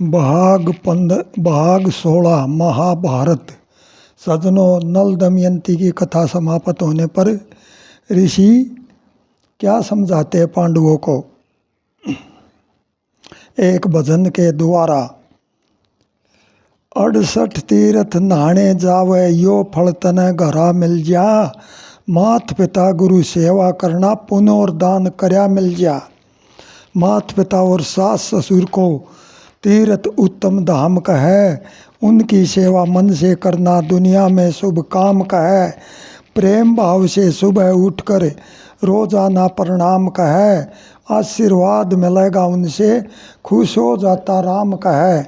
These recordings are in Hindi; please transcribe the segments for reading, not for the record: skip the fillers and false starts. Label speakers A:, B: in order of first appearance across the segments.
A: भाग 16 महाभारत। सज्जनों, नल दमयंती की कथा समाप्त होने पर ऋषि क्या समझाते हैं पांडवों को। एक भजन के द्वारा 68 तीर्थ नहाने जावे, यो फल तने घरा मिल जा। मात पिता गुरु सेवा करना, पुण्य और दान करया मिल जा। मात पिता और सास ससुर को तीर्थ उत्तम धाम कहे, उनकी सेवा मन से करना दुनिया में शुभ काम कहे। प्रेम भाव से सुबह उठकर रोजाना प्रणाम कहे, आशीर्वाद मिलेगा उनसे, खुश हो जाता राम कहे।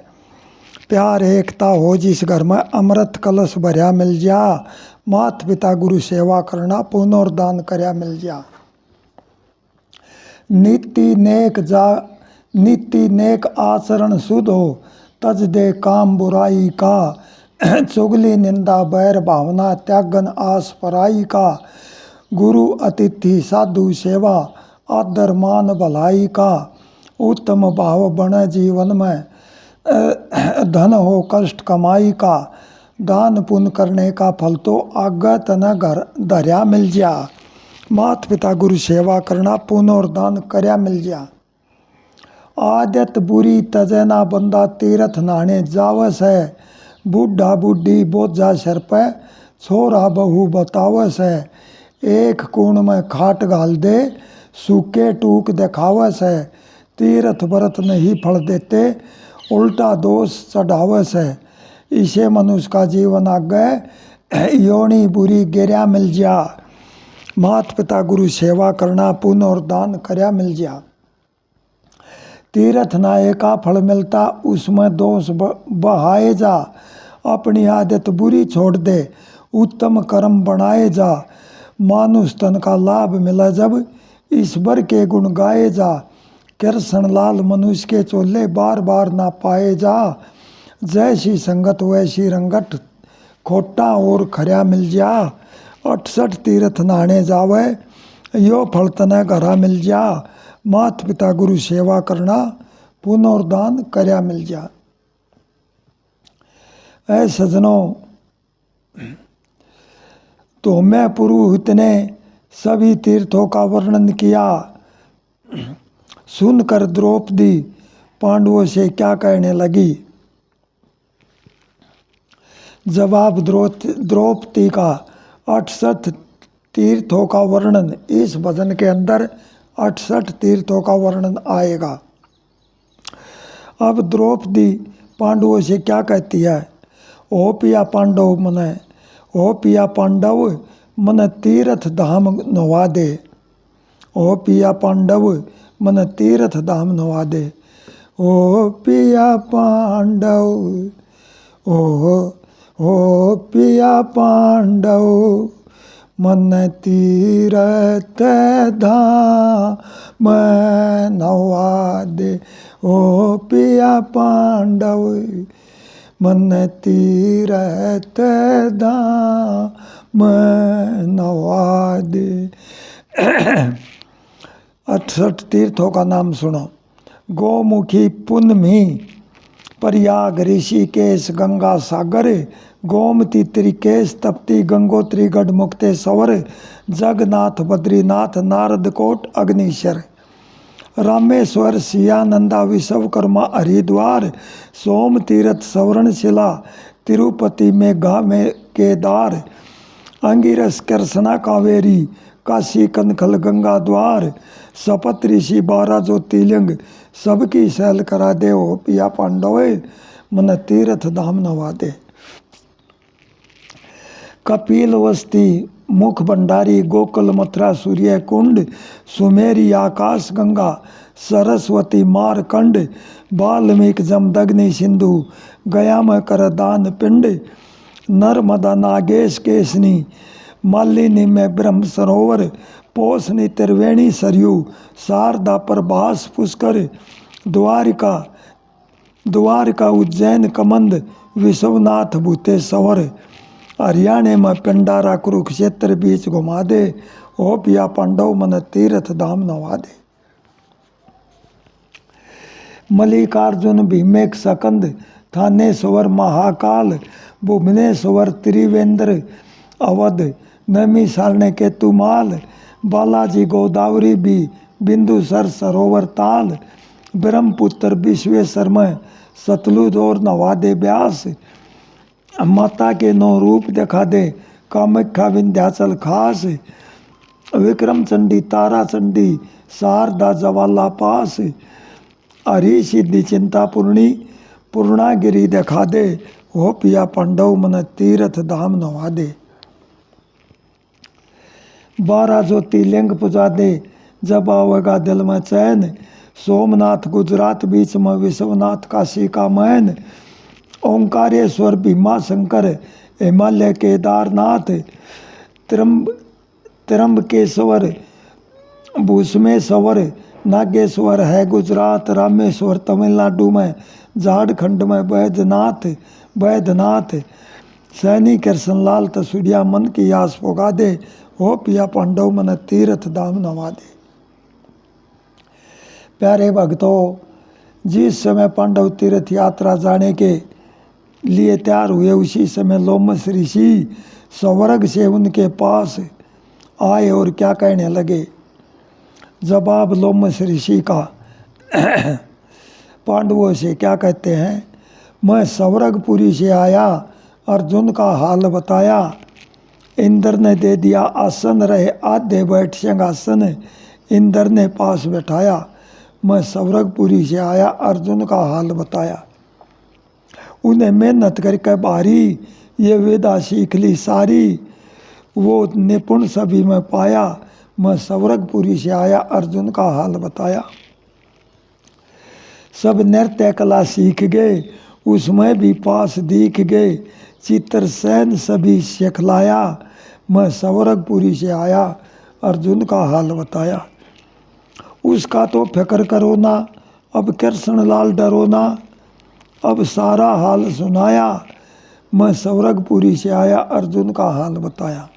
A: प्यार एकता हो जिस घर में, अमृत कलश भरया मिल जा। मात पिता गुरु सेवा करना, पुण्य और दान करया मिल जा। नीति नेक आचरण शुद्ध हो, तज दे काम बुराई का। चुगली निंदा बैर भावना, त्यागन आस पराई का। गुरु अतिथि साधु सेवा, आदर मान भलाई का। उत्तम भाव बने जीवन में, धन हो कष्ट कमाई का। दान पुण्य करने का फल तो आगे तना घर धर्या मिल जा। मात पिता गुरु सेवा करना, पुण्य और दान करया मिल जा। आदत बुरी तजे ना बंदा, तीर्थ नहाने जावस है। बूढ़ा बूढ़ी बोझा सिर पे, छोरा बहू बतावस है। एक कुण में खाट घाल दे, सूखे टूक दिखावस है। तीर्थ व्रत नहीं फल देते, उल्टा दोष चढ़ावस है। इसे मनुष्य का जीवन आगे योनी बुरी गिरया मिल जा। मात पिता गुरु सेवा करना, पुण्य और दान करया मिल जा। तीर्थ नाये का फल मिलता, उसमें दोष बहाए जा। अपनी आदत बुरी छोड़ दे, उत्तम कर्म बनाए जा। मानुष तन का लाभ मिला जब, ईश्वर के गुण गाए जा। कृष्ण लाल मनुष्य के चोले, बार बार ना पाए जा। जैसी संगत वैसी रंगत, खोटा और खर्या मिल जा। 68 तीर्थ नहाने जावे, यो फल तने घरा मिल जा। मात पिता गुरु सेवा करना, पुण्य और दान करया मिल जा। ऐ सजनों, तो मैं पुरोहित ने सभी तीर्थों का वर्णन किया। सुनकर द्रौपदी पांडवों से क्या कहने लगी। जवाब द्रौपदी का 68 तीर्थों का वर्णन, इस भजन के अंदर 68 तीर्थों का वर्णन आएगा। अब द्रौपदी पांडवों से क्या कहती है। ओ पिया पांडव मने, ओ पिया पांडव मन तीर्थ धाम नवा दे। ओ पिया पांडव मन तीर्थ धाम नवा दे। ओ पिया पांडव, ओ पिया पांडव मन तीर्थ धाम नवा दे। ओ पिया पांडव मन तीर्थ धाम नवा दे। 68 तीर्थों का नाम सुनो। गौमुखी पुन्नमी, प्रयाग ऋषिकेश गंगा सागर, गोमती त्रिकेश तप्ती गंगोत्री गढ़मुक्तेश्वर, जगन्नाथ बद्रीनाथ नारदकोट अग्निशर, रामेश्वर सियानंदा विश्वकर्मा हरिद्वार, सोम तीर्थ सवर्णशिला, तिरुपति मेघा में केदार, अंगिरस कृष्णा कावेरी, काशी कनखल गंगा द्वार, शपथ ऋषि 12 ज्योतिर्लिंग, सबकी सैल करा दे। हो पिया पांडव मन तीर्थ धाम नवा दे। कपिल वस्ती, मुख भंडारी, गोकुल मथुरा सूर्य कुंड, सुमेरी आकाश गंगा, सरस्वती मारकंड, वाल्मीकि जमदग्नि सिंधु, गया में कर दान पिंड, नर्मदा नागेश केसनी, मालिनी में ब्रह्म सरोवर, पोषनी त्रिवेणी सरयू, शारदा प्रभास पुष्कर, द्वारका उज्जैन कमंद, विश्वनाथ भूतेश्वर, हरियाणा में पिंडारा कुरुक्षेत्र बीच घुमा दे। ओ पिया पांडव मन तीर्थ धाम नवा दे। मल्लिकार्जुन भीमेक सकंद, थानेश्वर महाकाल, भुवनेश्वर त्रिवेंद्र अवध, नैमिषारण्य केतुमाल, बालाजी गोदावरी भी, बिंदुसर सरोवर ताल, ब्रह्मपुत्र विश्वेश्वर में, सतलुज और नवादे व्यास, माता के 9 रूप दिखा दे, कामाख्या विंध्याचल खास, विक्रम चंडी तारा चंडी, शारदा जवाला पास, हरि सिद्धि चिंतापूर्णी, पूर्णागिरी दिखा दे, हो पिया पांडव मन तीर्थ धाम नवा दे। 12 ज्योतिर्लिंग पुजा दे, जब आवेगा दिल में चैन, सोमनाथ गुजरात बीच में, विश्वनाथ काशी का मैन, ओंकारेश्वर भीमा शंकर, हिमालय केदारनाथ, त्र्यंबकेश्वर भूषमेश्वर, नागेश्वर है गुजरात, रामेश्वर तमिलनाडु में, झारखंड में बैद्यनाथ, सैनी कृष्णलाल तसुड़िया मन की आस पुगा दे, हो पिया पांडव मन तीर्थ धाम नवा दे। प्यारे भक्तों, जिस समय पांडव तीर्थ यात्रा जाने के लिए तैयार हुए, उसी समय लोमस ऋषि स्वर्ग से उनके पास आए और क्या कहने लगे। जवाब लोमस ऋषि का पांडवों से क्या कहते हैं, मैं स्वर्गपुरी से आया, अर्जुन का हाल बताया, इंद्र ने दे दिया आसन, रहे आधे बैठ सिंहासन, इंद्र ने पास बैठाया, मैं स्वर्गपुरी से आया, अर्जुन का हाल बताया। उन्हें मेहनत करके भारी ये विद्या सीख ली सारी, वो निपुण सभी में पाया, मैं स्वर्गपुरी से आया, अर्जुन का हाल बताया। सब नृत्य कला सीख गए, उसमें भी पास दिख गए, चित्रसेन सभी सिखलाया, मैं स्वर्गपुरी से आया, अर्जुन का हाल बताया। उसका तो फिक्र करो ना, अब कृष्णलाल डरो ना, अब सारा हाल सुनाया, मैं स्वर्गपुरी से आया, अर्जुन का हाल बताया।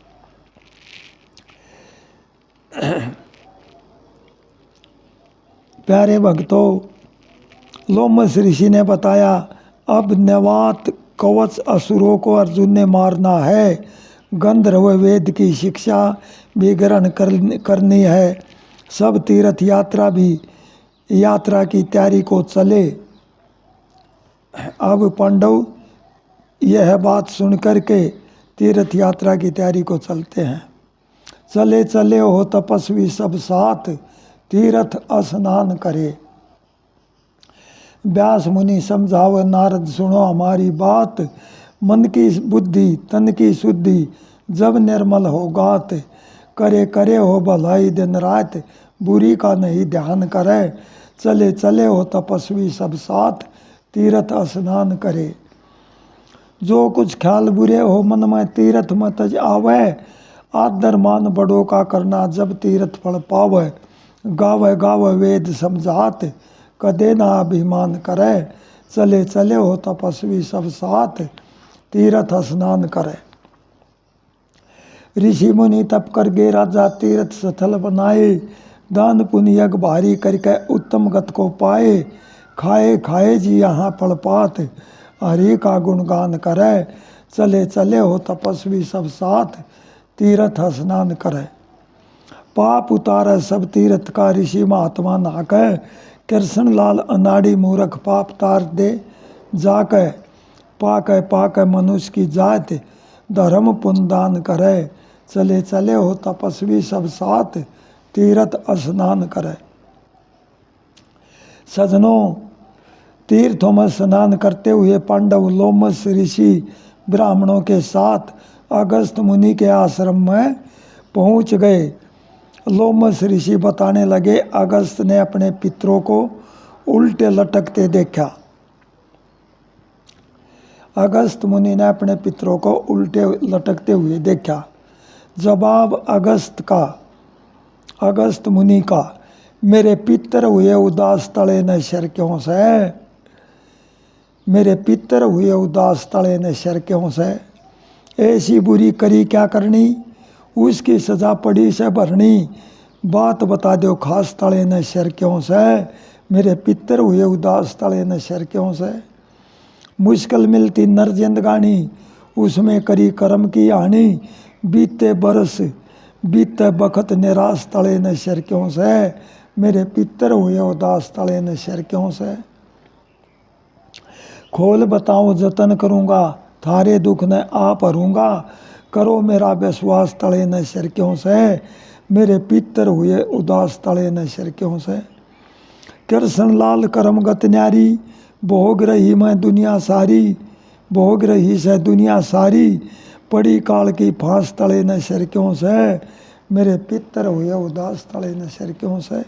A: प्यारे भक्तों, लोमस ऋषि ने बताया, अब नवात कवच असुरों को अर्जुन ने मारना है, गंधर्व वेद की शिक्षा भी ग्रहण करनी है, सब तीर्थ यात्रा की तैयारी को चले। अब पांडव यह बात सुन करके तीर्थ यात्रा की तैयारी को चलते हैं। चले चले हो तपस्वी सब साथ, तीर्थ स्नान करे, व्यास मुनि समझाओ, नारद सुनो हमारी बात, मन की बुद्धि तन की शुद्धि जब निर्मल हो गात, करे करे हो भलाई दिन रात, बुरी का नहीं ध्यान करे, चले चले हो तपस्वी सब साथ, तीर्थ स्नान करे। जो कुछ ख्याल बुरे हो मन में तीर्थ में तज आवे, आदर मान बड़ों का करना जब तीर्थ फल पावे, गावे गावे वेद समझात, कदे ना अभिमान करे, चले चले हो तपस्वी सब साथ, तीर्थ स्नान करे। ऋषि मुनि तप कर गे राजा तीर्थ स्थल बनाए, दान पुण्य यज्ञ भारी करके उत्तम गत को पाए, खाए खाए जी यहाँ फलपात, हरि का गुणगान करे, चले चले हो तपस्वी सब साथ, तीर्थ स्नान करे। पाप उतारे सब तीर्थ का ऋषि महात्मा नाके, कृष्णलाल अनाड़ी मूर्ख पाप तार दे जाके, पाके पाके मनुष्य की जात, धर्म पुण्य दान करे, चले चले हो तपस्वी सब साथ, तीर्थ स्नान करे। सजनों, तीर्थों में स्नान करते हुए पांडव लोमस ऋषि ब्राह्मणों के साथ अगस्त मुनि के आश्रम में पहुंच गए। लोमस ऋषि बताने लगे, अगस्त ने अपने पितरों को उल्टे लटकते देखा। अगस्त मुनि ने अपने पितरों को उल्टे लटकते हुए देखा। जवाब अगस्त मुनि का, मेरे पितर हुए उदास तले न शर क्यों से, मेरे पितर हुए उदास तले न शर क्यों से, ऐसी बुरी करी क्या करनी, उसकी सजा पड़ी से भरनी, बात बता दो खास तले न शर क्यों से, मेरे पितर हुए उदास तले न शर क्यों से। मुश्किल मिलती नर जिंदगानी उसमें करी कर्म की हानि, बीते बरस बीते बखत निराश तले न शर क्यों से। मेरे पितर हुए उदास तले न शर क्यों से। खोल बताऊं जतन करूँगा थारे दुख न आप हरूँगा, करो मेरा विश्वास तले न शर क्यों से। मेरे पितर हुए उदास तले न शर क्यों से। कृष्ण लाल करमगत न्यारी भोग रही मैं दुनिया सारी, भोग रही से दुनिया सारी, पड़ी काल की फांस तले न शर क्यों से। मेरे पितर हुए उदास तले न शर क्यों से।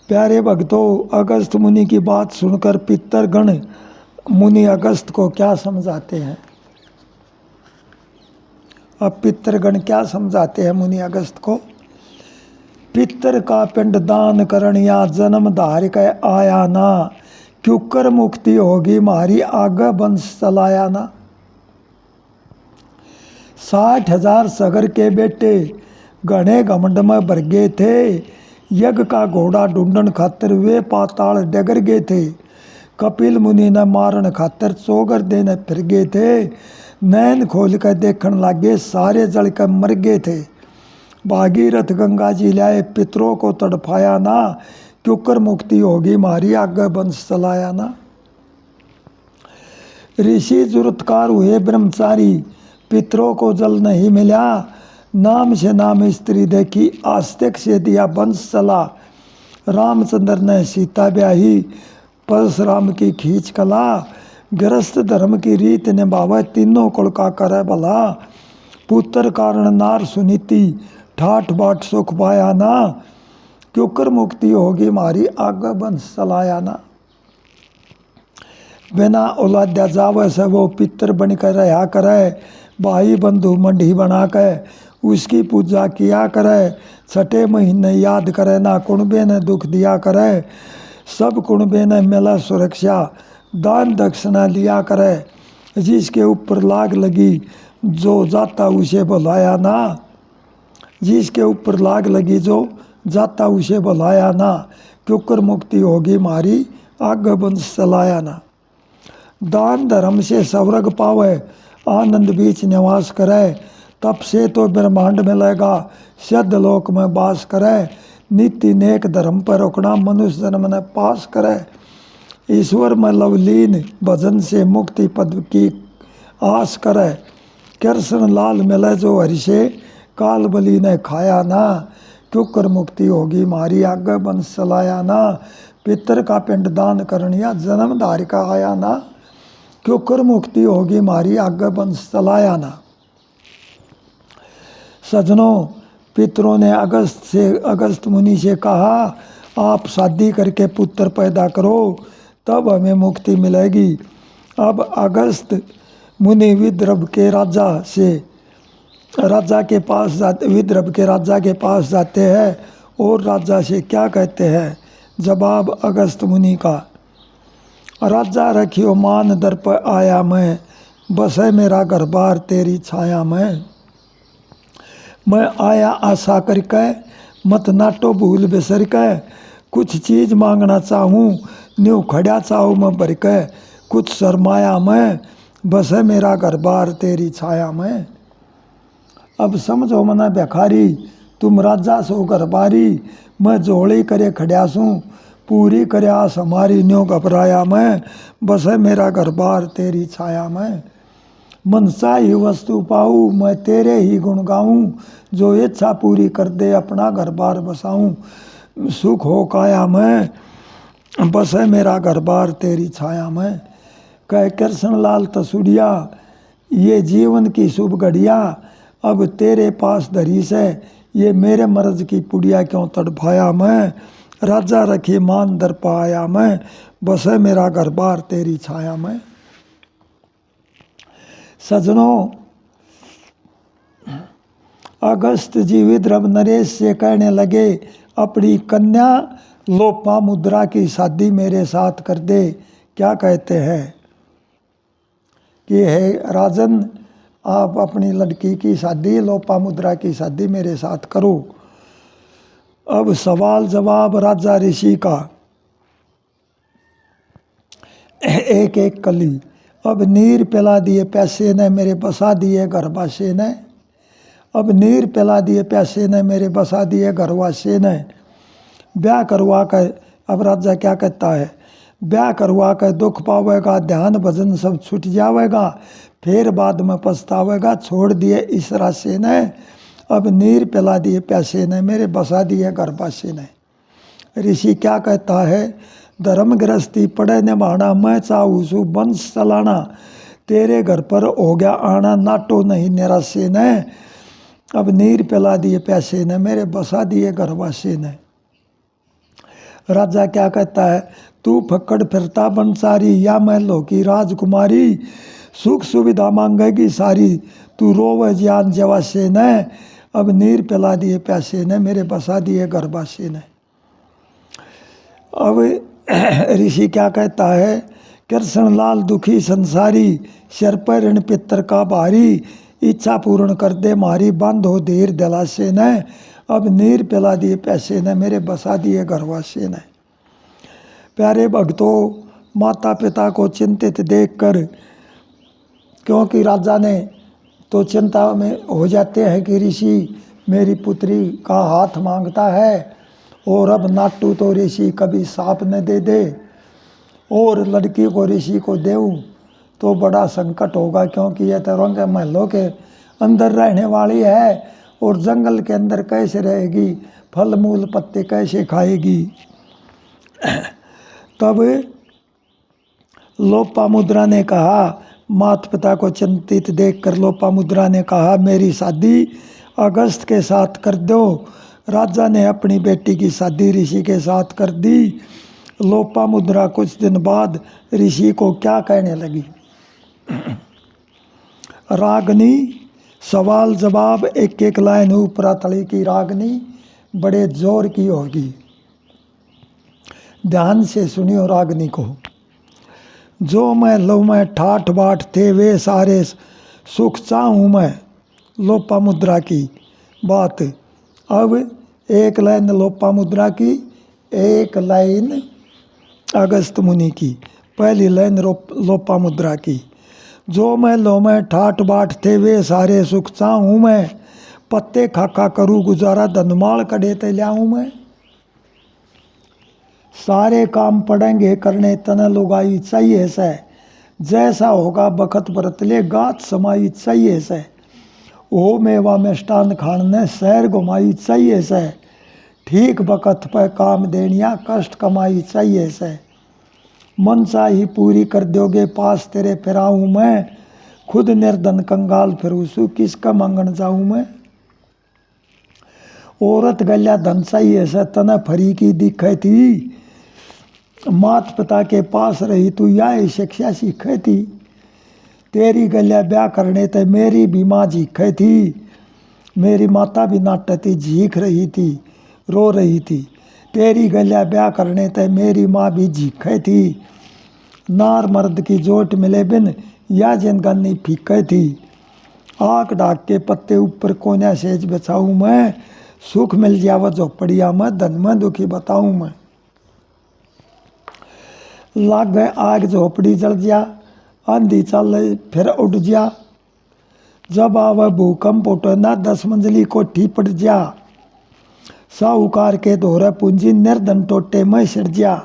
A: प्यारे भक्तों, अगस्त मुनि की बात सुनकर पितरगण मुनि अगस्त को क्या समझाते हैं। अब पितरगण क्या समझाते हैं मुनि अगस्त को। पितर का पिंड दान करण या जन्म धार के आया ना, क्यों कर मुक्ति होगी मारी आगे वंश चलाया ना। 60,000 सगर के बेटे घने घमंड में भर गए थे, यज्ञ का घोड़ा ढूंढन खातिर वे पाताल डगर गए थे। कपिल मुनि ने मारन खातिर चौगर देने फिर गए थे, नैन खोल कर देखने लगे सारे जल कर मर गए थे। भागीरथ गंगा जी लाए पितरों को तड़फाया ना, क्यों कर मुक्ति होगी मारी आगे वंश चलाया ना। ऋषि जुरतकार हुए ब्रह्मचारी पितरों को जल नहीं मिला, नाम से नाम स्त्री देखी आस्तिक से दिया वंश चला। रामचंद्र ने सीता ब्याही परशुराम की खींच कला, गृहस्थ धर्म की रीत निभावे तीनों कुल का करे भला। पुत्र कारण नार सुनीति ठाठ बाट सुख पाया ना, क्यों कर मुक्ति होगी मारी आगे वंश चलाया ना। बिना औलाद्या जावे से वो पितर बनकर रहा करे, भाई बंधु मंडी बना के उसकी पूजा किया करे। छठे महीने याद करे ना कुणबे ने दुख दिया करे, सब कुणबे ने मिला सुरक्षा दान दक्षिणा लिया करे। जिसके ऊपर लाग लगी जो जाता उसे बुलाया ना, जिसके ऊपर लाग लगी जो जाता उसे बुलाया ना, क्यों कर मुक्ति होगी मारी आगे वंश चलाया ना। दान धर्म से स्वर्ग पावे आनंद बीच निवास करे, तप से तो ब्रह्मांड मिलेगा सिद्ध लोक में वास करे। नीति नेक धर्म पर रुकना मनुष्य जन्म ने पास करे, ईश्वर में लवलीन भजन से मुक्ति पद की आस करे। कृष्ण लाल मिले जो हरि से काल बलि ने खाया ना, क्यों कर मुक्ति होगी मारी आगे वंश चलाया ना। पितर का पिंड दान करनिया जन्म धार का आया ना, क्यों कर मुक्ति होगी मारी आगे वंश चलाया ना। सजनों, पितरों ने अगस्त मुनि से कहा आप शादी करके पुत्र पैदा करो तब हमें मुक्ति मिलेगी। अब अगस्त मुनि विदर्भ के राजा के पास जाते हैं और राजा से क्या कहते हैं। जवाब अगस्त मुनि का। राजा रखियो मान दर पर आया मैं, बसे मेरा घर बार तेरी छाया में। मैं आया आशा करके मत नाटो भूल बिसर के, कुछ चीज़ मांगना चाहूँ न्यू खड़ा चाहूँ मैं भर के। कुछ शर्माया मैं बसे मेरा घर बार तेरी छाया में। अब समझो मना भिखारी तुम राजा सो घर बारी, मैं झोली करे खड़ा सूँ पूरी करे आस हमारी न्यो घबराया मैं, बसे मेरा घर बार तेरी छाया में। मनसा ही वस्तु पाऊँ मैं तेरे ही गुण गाऊँ, जो इच्छा पूरी कर दे अपना घर बार बसाऊँ। सुख हो काया मैं बसे मेरा घर बार तेरी छाया में। कह कृष्ण लाल तसुड़िया ये जीवन की शुभ घड़िया, अब तेरे पास धरी से ये मेरे मर्ज की पुड़िया क्यों तड़फाया मैं। राजा रखी मान दर पाया मैं, बसे मेरा घर बार तेरी छाया में। सजनों, अगस्त जी विद्रभ नरेश से कहने लगे अपनी कन्या लोपामुद्रा की शादी मेरे साथ कर दे। क्या कहते हैं कि हे राजन आप अपनी लड़की की शादी लोपामुद्रा की शादी मेरे साथ करो। अब सवाल जवाब राजा ऋषि का एक एक कली। अब नीर पिला दिए पैसे ने मेरे बसा दिए घरवासे ने। अब नीर पिला दिए पैसे ने मेरे बसा दिए घरवासे ने। ब्याह करवा कर, अब राजा क्या कहता है, ब्याह करवा कर दुख पावेगा, ध्यान भजन सब छूट जावेगा, फिर बाद में पछतावेगा, छोड़ दिए इस राशे ने। अब नीर पिला दिए पैसे ने मेरे बसा दिए घरवासे ने। ऋषि क्या कहता है, धर्म गृहस्थी पढ़े निभाना, मैं चाहूँ सु वंश चलाना, तेरे घर पर हो गया आना, नाटो नहीं निराशे ने। अब नीर पिला दिए पैसे ने मेरे बसा दिए घरवासे ने। राजा क्या कहता है, तू फक्कड़ फिरता बंसारी, या महलों की राजकुमारी, सुख सुविधा मांगेगी सारी, तू रोवे जान जवासे ने। अब नीर पिला दिए पैसे ने मेरे बसा दिए घरवासे ने। अब ऋषि क्या कहता है, कृष्ण लाल दुखी संसारी, सिर पर ऋण पितर का भारी, इच्छा पूर्ण कर दे मारी, बांधो धीर दिलासे ने। अब नीर पिला दिए पैसे ने मेरे बसा दिए घरवासे ने। प्यारे भक्तों, माता पिता को चिंतित देखकर, क्योंकि राजा ने तो चिंता में हो जाते हैं कि ऋषि मेरी पुत्री का हाथ मांगता है, और अब नाटू तो ऋषि कभी साप न दे दे, और लड़की को ऋषि को देऊँ तो बड़ा संकट होगा, क्योंकि यह तो रंग महलों के अंदर रहने वाली है, और जंगल के अंदर कैसे रहेगी, फल मूल पत्ते कैसे खाएगी। तब लोपामुद्रा ने कहा, माता पिता को चिंतित देखकर लोपामुद्रा ने कहा, मेरी शादी अगस्त के साथ कर दो। राजा ने अपनी बेटी की शादी ऋषि के साथ कर दी। लोपामुद्रा कुछ दिन बाद ऋषि को क्या कहने लगी, रागनी सवाल जवाब एक एक लाइन ऊपरा तली की रागनी बड़े जोर की होगी। ध्यान से सुनियो रागनी को। जो मैं लो मैं ठाठ बाट थे वे सारे सुख चाहूँ मैं, लोपामुद्रा की बात। अब एक लाइन लोपामुद्रा की, एक लाइन अगस्त मुनि की। पहली लाइन लोपामुद्रा की, जो मैं लो मैं ठाठ बाट थे वे सारे सुख चाहूँ मैं, पत्ते खाखा करूँ गुजारा, धनमाल कड़े ते ल्याऊँ मैं। सारे काम पड़ेंगे करने तन लुगाई चाहिए से, जैसा होगा बखत बरत ले गात समाई चाहिए से, ओ मेवा मिष्टान खाने शहर घुमाई चाहिए से, ठीक बखत पर काम देनिया कष्ट कमाई चाहिए से, मनसा ही पूरी कर दोगे पास तेरे फिराऊँ मैं, खुद निर्धन कंगाल फिरूसू किसका मांगन जाऊँ मैं। औरत गल्या धन चाहिए से तना फरी की दिखे थी, मात पिता के पास रही तू या शिक्षा सीखे थी, तेरी गल्या ब्याह करने ते मेरी भी माँ झीखे थी, मेरी माता भी नाटती झीख रही थी रो रही थी, तेरी गल्या ब्याह करने ते मेरी माँ भी झीखे थी, नार मर्द की जोट मिले बिन या जिनगानी फीके थी, आँख ढाक के पत्ते ऊपर कोन्या सेज बचाऊँ मैं, सुख मिल जावा झोपड़िया में धन में दुखी बताऊँ मैं। लाग गए आग झोपड़ी जल जा, आंधी चल फिर उठ जा, जब आवे भूकंप उठो ना 10 मंजिली कोठी पड़ जा, साहूकार के दोहरे पूंजी निर्धन टोटे में सिर जा,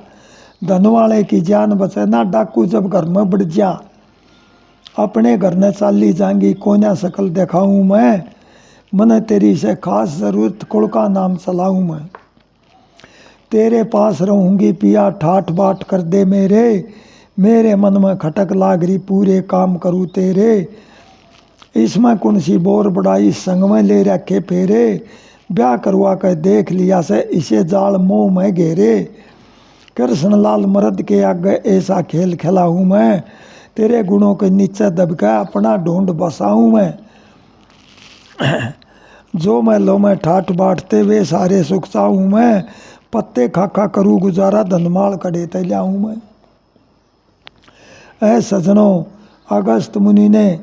A: धन वाले की जान बचे ना डाकू जब घर में बढ़ जा, अपने घर ने चाली जाएंगी कोन्या शकल दिखाऊँ मैं, मन तेरी से खास जरूरत कुल का नाम चलाऊँ मैं, तेरे पास रहूँगी पिया ठाठ बाट कर दे मेरे, मेरे मन में खटक लागरी पूरे काम करूँ तेरे, इसमें कौन सी बोर बढ़ाई संग में ले रखे फेरे, ब्याह करवा कर देख लिया से इसे जाल मोह में घेरे, कृष्ण लाल मर्द के आगे ऐसा खेल खिलाऊँ मैं, तेरे गुणों के नीचे दबका अपना ढूंढ बसाऊँ मैं। जो मैं लो मैं ठाठ बाटते वे सारे सुख चाहूँ मैं, पत्ते खाखा करूँ गुजारा धनमाल कड़े ते ल्याऊँ मैं। ऐ सजनों, अगस्त मुनि ने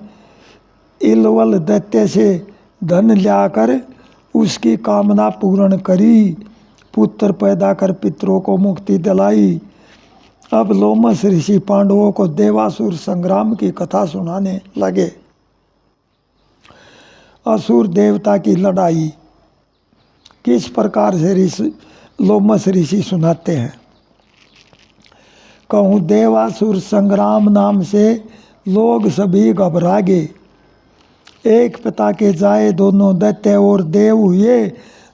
A: इलवल दैत्य से धन लाकर उसकी कामना पूर्ण करी, पुत्र पैदा कर पितरों को मुक्ति दिलाई। अब लोमस ऋषि पांडवों को देवासुर संग्राम की कथा सुनाने लगे। असुर देवता की लड़ाई किस प्रकार से लोमस ऋषि सुनाते हैं। कहूँ देवासुर संग्राम नाम से लोग सभी घबरा गए। एक पिता के जाए दोनों दैत्य और देव हुए,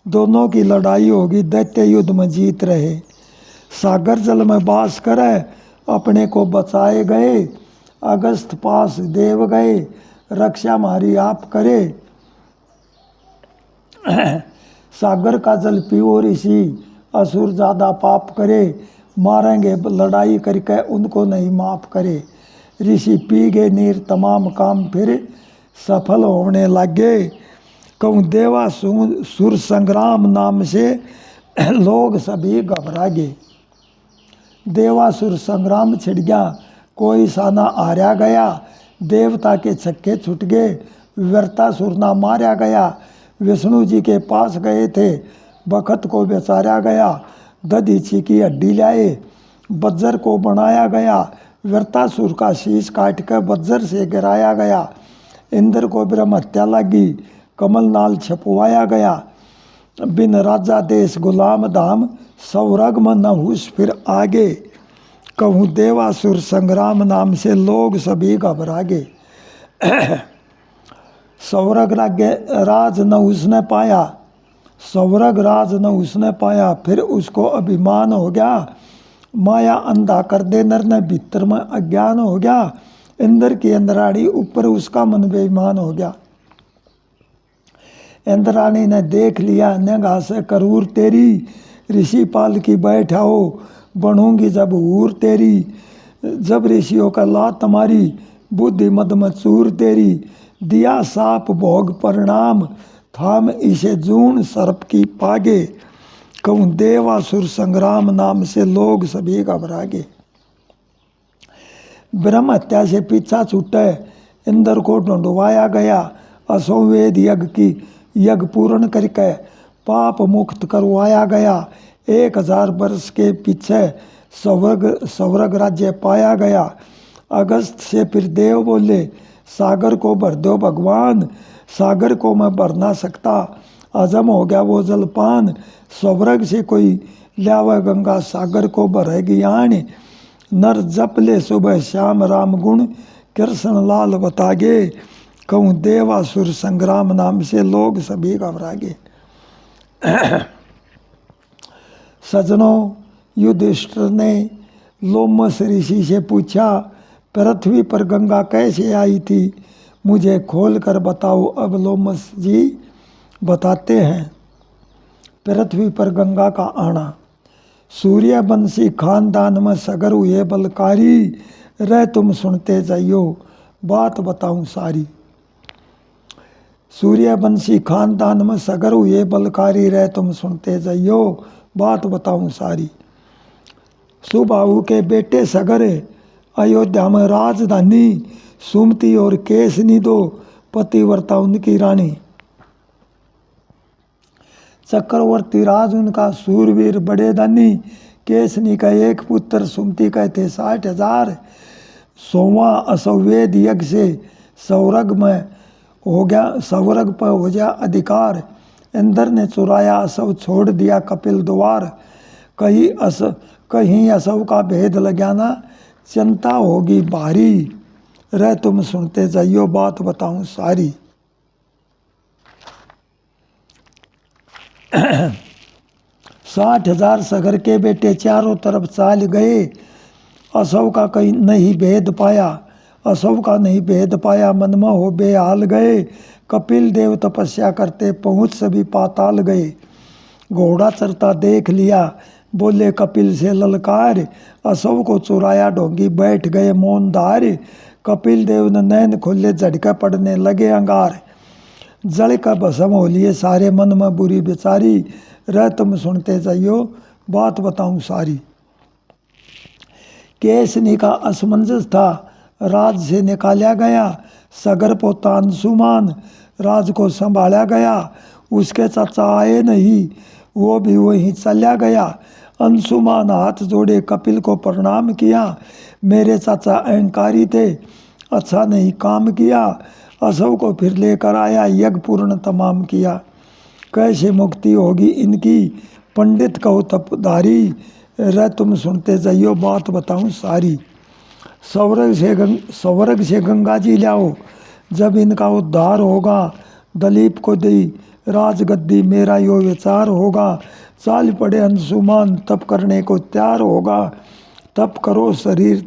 A: दोनों की लड़ाई होगी, दैत्य युद्ध में जीत रहे। सागर जल में वास करे अपने को बचाए गए, अगस्त पास देव गए रक्षा मारी आप करे। सागर का जल पियो ऋषि असुर ज़्यादा पाप करे, मारेंगे लड़ाई करके उनको नहीं माफ करे। ऋषि पी गए नीर तमाम काम फिर सफल होने लगे। कहूँ देवासुर संग्राम नाम से लोग सभी घबरा गए। देवासुर संग्राम छिड़ गया, कोई साना हारा गया, देवता के छक्के छूट गए, व्यर्तासुर ना मारा गया। विष्णु जी के पास गए थे, बखत को बेचारा गया, दधीची की हड्डी लाए, बज्जर को बनाया गया, व्यर्तासुर का शीश काट कर बज्जर से गिराया गया। इंद्र को ब्रह्म हत्या लगी, कमल नाल छपवाया गया। बिन राजा देश गुलाम धाम, सौरग में नहुस फिर आगे। कहूँ देवासुर संग्राम नाम से लोग सभी घबरा गए। सौरग राज न उसने पाया, सौरग राज न उसने पाया, फिर उसको अभिमान हो गया। माया अंधा कर दे नर ने, भीतर में अज्ञान हो गया। इंद्र की इंद्राणी ऊपर उसका मन बेईमान हो गया। इंद्राणी ने देख लिया निगाह से करूर तेरी, ऋषि पाल की बैठाओ बनूंगी जब हूर तेरी। जब ऋषियों का लात मारी बुद्धि मद में चूर तेरी, दिया साप भोग परिणाम थाम इसे जून सर्प की पागे। कहूँ देवासुर संग्राम नाम से लोग सभी घबरा गए। ब्रह्म हत्या से पीछा छूटे, इंद्र को ढूंढवाया गया। अश्वमेध यज्ञ पूर्ण करके पाप मुक्त करवाया गया। 1000 वर्ष के पीछे स्वर्ग राज्य पाया गया। अगस्त से फिर देव बोले सागर को भर दो भगवान, सागर को मैं भर ना सकता, अजम हो गया वो जलपान। स्वर्ग से कोई ल्यावा गंगा सागर को भरेगी आन, नर जप ले सुबह श्याम राम गुण, कृष्ण लाल बतागे। कहूँ देवासुर संग्राम नाम से लोग सभी घबरा गए। सजनों, युधिष्ठिर ने लोमस ऋषि से पूछा, पृथ्वी पर गंगा कैसे आई थी, मुझे खोल कर बताओ। अब लोमस जी बताते हैं पृथ्वी पर गंगा का आना। सूर्यवंशी खानदान में सगर हुए बलकारी, रह तुम सुनते जाइयो बात बताऊं सारी। सूर्यवंशी खानदान में सगर हुए बलकारी, रह तुम सुनते जाइयो बात बताऊं सारी। सुबाहु के बेटे सगर, अयोध्या में राजधानी, सुमति और केसनी दो पतिव्रता उनकी रानी। चक्रवर्ती राज उनका सूरवीर बड़े दानी, केसनी का एक पुत्र सुमति का थे 60,000। 100वां अश्वमेध यज्ञ से स्वर्ग में हो गया, स्वर्ग पर हो गया अधिकार। इंद्र ने चुराया अश्व, छोड़ दिया कपिल द्वार। कहीं अश्व का भेद लगाना, चिंता होगी भारी, रह तुम सुनते जाइयो बात बताऊं सारी। 60,000 सगर के बेटे चारों तरफ चाल गए, अश्व का कहीं नहीं भेद पाया, अश्व का नहीं भेद पाया, मन में हो बेहाल गए। कपिल देव तपस्या करते पहुँच सभी पाताल गए। घोड़ा चरता देख लिया, बोले कपिल से ललकार, अश्व को चुराया ढोंगी बैठ गए मौनधार। कपिल देव ने नैन खोले, झटके पड़ने लगे अंगार। जल का भस्म हो लिए सारे, मन में बुरी बेचारी, रह तुम सुनते जाइयो बात बताऊं सारी। केसनी का असमंजस था, राज से निकाला गया, सगर पोता अंशुमान राज को संभाला गया। उसके चाचा आए नहीं, वो भी वहीं चला गया। अंशुमान हाथ जोड़े कपिल को प्रणाम किया। मेरे चाचा अहंकारी थे, अच्छा नहीं काम किया। अशोक को फिर लेकर आया, यज्ञ पूर्ण तमाम किया। कैसे मुक्ति होगी इनकी, पंडित कहो तपधारी। रह तुम सुनते जाइयो, बात बताऊं सारी। स्वर्ग से गंगा जी लाओ, जब इनका उद्धार होगा। दलीप को दी राजगद्दी, मेरा यो विचार होगा। चाल पड़े अंशुमान, तप करने को तैयार होगा। तप करो शरीर,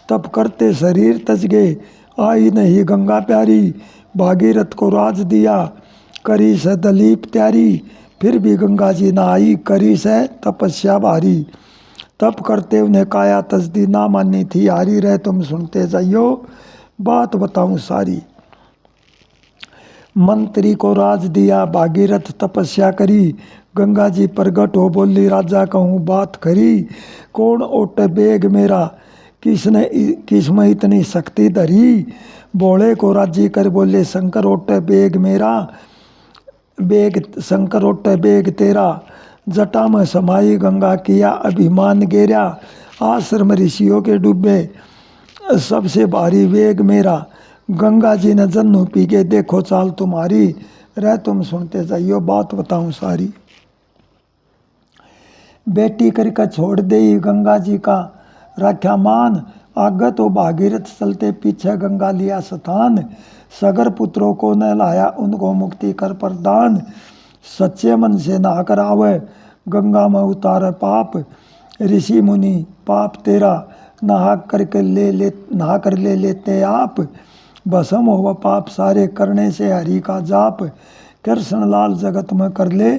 A: तप करते शरीर तज गए। आई नहीं गंगा प्यारी, भागीरथ को राज दिया। करी से दलीप त्यारी, फिर भी गंगा जी ना आई। करी से तपस्या भारी, तप करते उन्हें काया तजदी, ना मानी थी हारी। रहे तुम सुनते जाइयो, बात बताऊं सारी। मंत्री को राज दिया, भागीरथ तपस्या करी। गंगा जी प्रगट हो बोली, राजा कहूँ बात खरी। कौन ओटे बेग मेरा, किसमें इतनी शक्ति धरी। भोले को राजी कर बोले, शंकर ओटे बेग मेरा। बेग शंकर ओटे बेग तेरा। जटा में समाई गंगा, किया अभिमान गेरा। आश्रम ऋषियों के डूबे, सबसे भारी वेग मेरा। गंगा जी ने जन्नू पी के, देखो चाल तुम्हारी। रह तुम सुनते जाइयो, बात बताऊं सारी। बेटी करके छोड़ दे गंगा जी का रख्या मान। आगे तो भागीरथ चलते, पीछे गंगा लिया स्थान। सगर पुत्रों को न लाया, उनको मुक्ति कर प्रदान। सच्चे मन से नहा कर आवे, गंगा में उतारे पाप। ऋषि मुनि पाप तेरा, नहा कर ले लेते आप। भस्म हो पाप सारे, करने से हरि का जाप। कृष्ण लाल जगत में कर ले,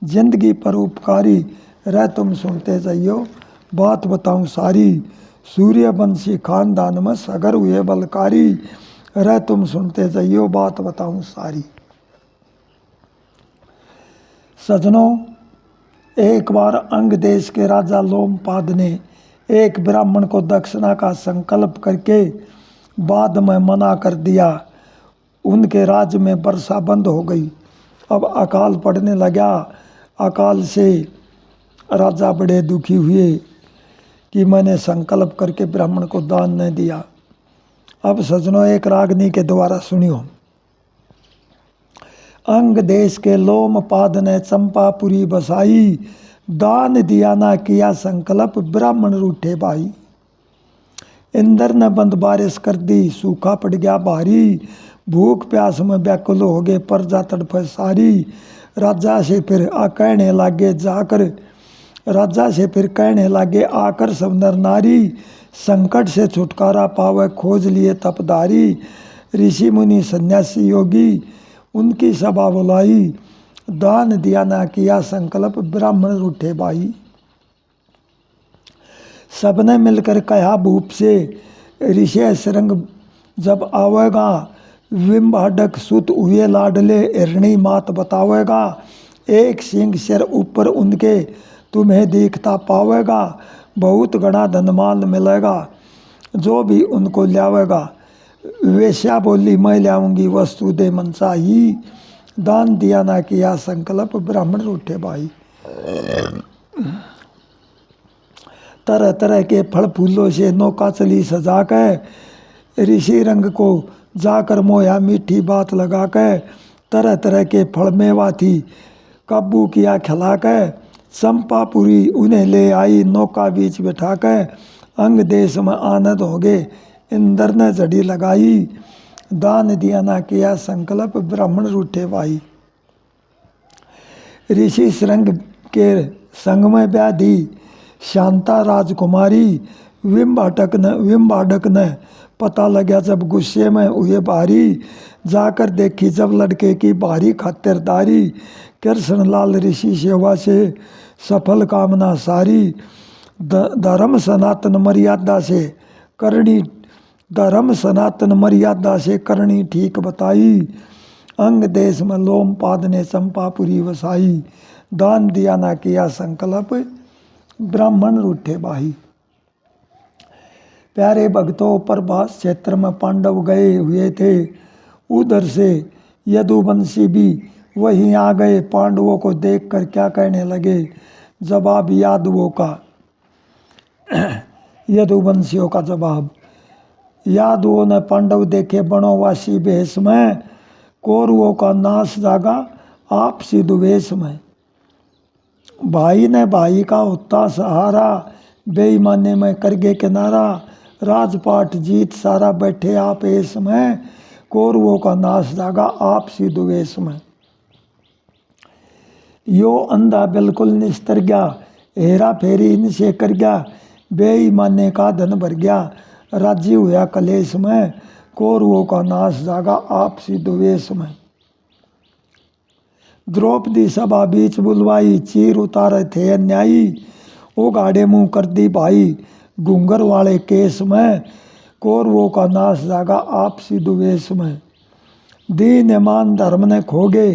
A: जिंदगी पर उपकारी। रह तुम सुनते जाइयो, बात बताऊं सारी। सूर्यवंशी खानदान में सगर हुए बलकारी। रह तुम सुनते जाइयो, बात बताऊं सारी। सजनों, एक बार अंग देश के राजा लोमपाद ने एक ब्राह्मण को दक्षिणा का संकल्प करके बाद में मना कर दिया। उनके राज्य में वर्षा बंद हो गई। अब अकाल पड़ने लगा। अकाल से राजा बड़े दुखी हुए कि मैंने संकल्प करके ब्राह्मण को दान नहीं दिया। अब सजनों, एक रागनी के द्वारा सुनियो। अंग देश के लोमपाद ने चंपापुरी बसाई। दान दिया ना किया संकल्प, ब्राह्मण रूठे भाई। इंद्र ने बंद बारिश कर दी, सूखा पड़ गया भारी। भूख प्यास में व्याकुल हो गए, प्रजा तड़फे सारी। राजा से फिर कहने लागे जाकर, राजा से फिर कहने लागे आकर सब नर नारी। संकट से छुटकारा पावे, खोज लिए तपधारी। ऋषि मुनि सन्यासी योगी, उनकी सभा बुलाई। दान दिया ना किया संकल्प, ब्राह्मण रूठे भाई। सबने मिलकर कहा भूप से, ऋषि श्रृंग जब आवेगा। विम्बाडक सुत हुए लाडले, हिरणी मात बतावेगा। एक सिंह सिर ऊपर उनके, तुम्हें देखता पावेगा। बहुत घना धनमाल मिलेगा, जो भी उनको लावेगा। वेश्या बोली, मैं लाऊंगी वस्तु दे मनसा ही। दान दिया ना किया संकल्प, ब्राह्मण रूठे भाई। तरह तरह के फल फूलों से नौका चली सजा के, ऋषि रंग को जाकर मोया मीठी बात लगा के। तरह तरह के फल मेवा थी, काबू किया खिला के। चंपापुरी उन्हें ले आई, नौका बीच बिठा के। अंग देश में आनंद हो गए, इंद्र ने झड़ी लगाई। दान दिया ना किया संकल्प, ब्राह्मण रूठे भाई। ऋषि श्रृंग के संग में व्याधि, शांता राजकुमारी। विम्बाडक ने पता लगा जब गुस्से में हुए भारी। जाकर देखी जब लड़के की भारी खातिरदारी। कृष्ण लाल ऋषि सेवा से सफल कामना सारी। धर्म सनातन मर्यादा से करनी, धर्म सनातन मर्यादा से करनी ठीक बताई। अंग देश में लोमपाद ने चंपापुरी वसाई। दान दिया ना किया संकल्प, ब्राह्मण रूठे भाई। प्यारे भक्तों, प्रभास क्षेत्र में पांडव गए हुए थे। उधर से यदुवंशी भी वहीं आ गए। पांडवों को देखकर क्या कहने लगे? जवाब यादवों का, यदुवंशियों का जवाब। यादवों ने पांडव देखे बनवासी वेश में, कौरवों का नाश जागा आपसी द्वेष में। भाई ने भाई का होता सहारा, बेईमानी में करगे किनारा। राजपाट जीत सारा, बैठे आप ऐस में, कौरवों का नाश जागा आपसी द्वेष में। यो अंधा बिल्कुल निस्तर गया, हेरा फेरी इनसे कर गया। बेईमाने का धन भर गया, राज्य हुआ कलेश में, कौरवों का नाश जागा आपसी द्वेष में। द्रौपदी सभा बीच बुलवाई, चीर उतारे थे अन्यायी। ओ गाड़े मुंह कर दी भाई, घूंगर वाले केस में, कौरवों का नाश जागा आपसी द्वेष में। दीन ईमान धर्म ने खोगे,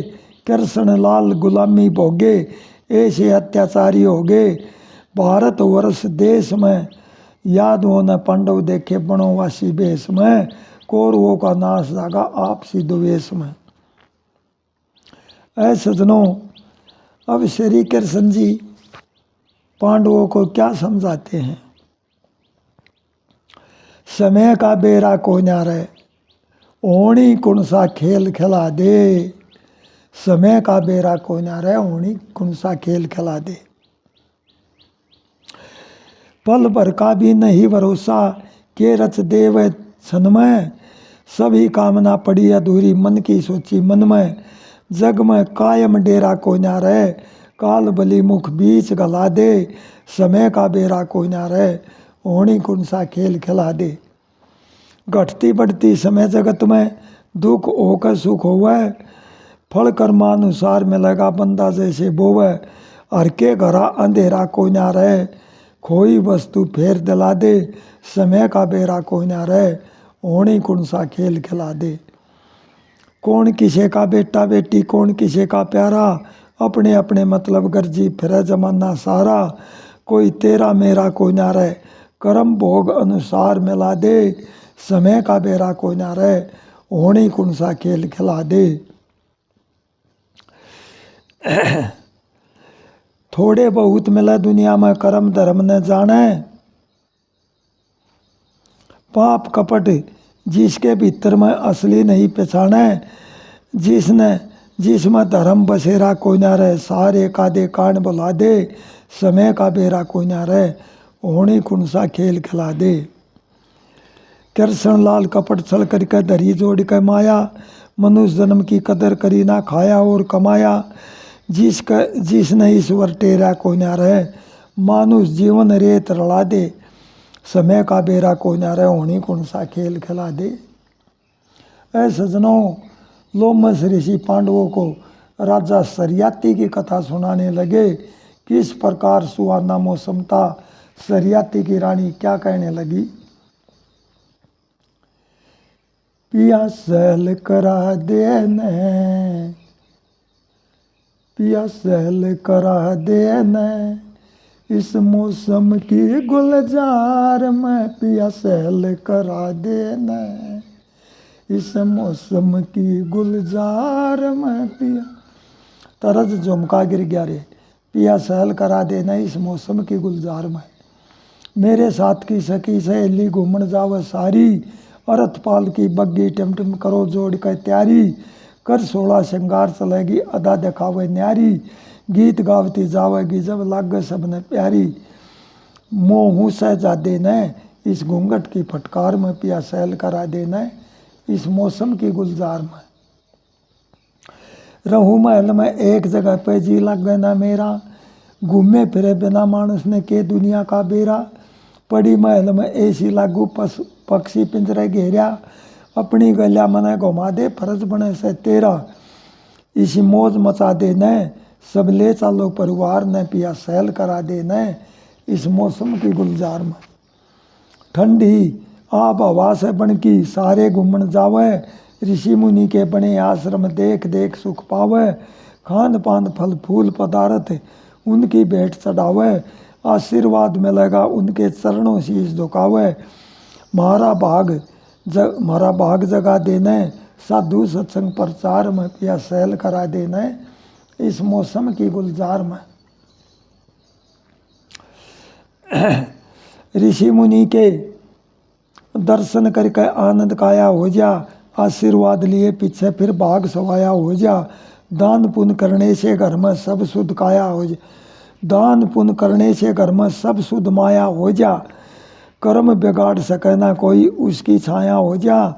A: कृष्ण लाल गुलामी भोगे। ऐसे अत्याचारी हो गए भारत वर्ष देश में। यादवों ने पांडव देखे बनवासी वेश में, कौरवों का नाश जागा आपसी द्वेष में। ऐ सज्जनों, अब श्री कृष्ण जी पांडवों को क्या समझाते हैं? समय का बेरा को न्यारे, ओणी कौन सा खेल खिला दे। समय का बेरा को न्यारे, ओणी कौन सा खेल खिला दे। पल भर का भी नहीं भरोसा, के रच देव क्षण में। सभी कामना पड़ी अधूरी, मन की सोची मन में। जग में कायम डेरा कोई ना रहे, काल बली मुख बीच गला दे। समय का बेरा कोई ना रहे, होनी कौन सा खेल खिला दे। घटती बढ़ती समय जगत में, दुख होकर सुख होवे। फल कर्मानुसार मिलेगा बंदा जैसे बोवे। हर के घरा अंधेरा कोई ना रहे, खोई वस्तु फेर दिला दे। समय का बेरा कोई ना रहे, होनी कौन सा खेल खिला दे। कौन किसे का बेटा बेटी, कौन किसे का प्यारा। अपने अपने मतलब गर्जी फिर जमाना सारा। कोई तेरा मेरा कोई ना रहे, कर्म भोग अनुसार मिला दे। समय का बेरा कोई ना रहे, होनी कौन सा खेल खिला दे। थोड़े बहुत मिले दुनिया में, कर्म धर्म न जाने। पाप कपट जिसके भीतर में असली नहीं पहचाने। जिसमें धर्म बसेरा कोई ना रहे, सारे कादे कान बुला दे। समय का बेरा कोई ना रहे, होनी कौन सा खेल खिला दे। कृष्ण लाल कपट छल करके धरी जोड़ के माया। मनुष्य जन्म की कदर करी ना, खाया और कमाया। जिसने ईश्वर टेरा कोई ना रहे, मानुष जीवन रेत रला दे। समय का बेरा कोई ना रहे, होनी कौन सा खेल खिला दे। ऐ सज्जनों, लोमस ऋषि पांडवों को राजा सरियाती की कथा सुनाने लगे। किस प्रकार सुहाना मौसम था। सरियाती की रानी क्या कहने लगी? पिया सहल करा देने, पिया सहल करा देने, इस मौसम की गुलजार में। पिया सहल करा देने, इस मौसम की गुलजार में। पिया तरज झुमका गिर गया रे, पिया सहल करा देना इस मौसम की गुलजार में। मेरे साथ की सखी सहेली घूमन जावे सारी। अरथपाल की बग्गी टिमटिम करो जोड़ कर तैयारी। कर 16 श्रृंगार चलेगी अदा दिखावे न्यारी। गीत गावती जावेगी जब लागे सबने प्यारी। मोहू सहजादे ने इस घूंघट की फटकार में। पिया सहल करा देना इस मौसम की गुलजार में। रहूं महल में एक जगह पे जी लग गए ना मेरा। घूमे फिरे बिना मानुस ने के दुनिया का बेरा। पड़ी महल में ऐसी लागू पक्षी पिंजरे घेरिया। अपनी गलिया मने घुमा दे फर्ज बने से तेरा। इसी मौज मचा दे न सब ले चालो परिवार ने। पिया सहल करा दे न इस मौसम की गुलजार में। ठंडी आप हवा से बनकी सारे घूमन जावे। ऋषि मुनि के बने आश्रम देख देख सुख पावे। खान पान फल फूल पदार्थ उनकी भेंट चढ़ावे। आशीर्वाद मिलेगा उनके चरणों शीश झुकावे। मारा भाग जगा देने साधु सत्संग प्रचार में पिया सैल करा देना इस मौसम की गुलजार में। ऋषि मुनि के दर्शन करके आनंद काया हो जा, आशीर्वाद लिए पीछे फिर भाग सवाया हो जा। दान पुण्य करने से घर में सब शुद्ध काया हो जा, दान पुण्य करने से घर में सब शुद्ध माया हो जा। कर्म बिगाड़ सके ना कोई उसकी छाया हो जा,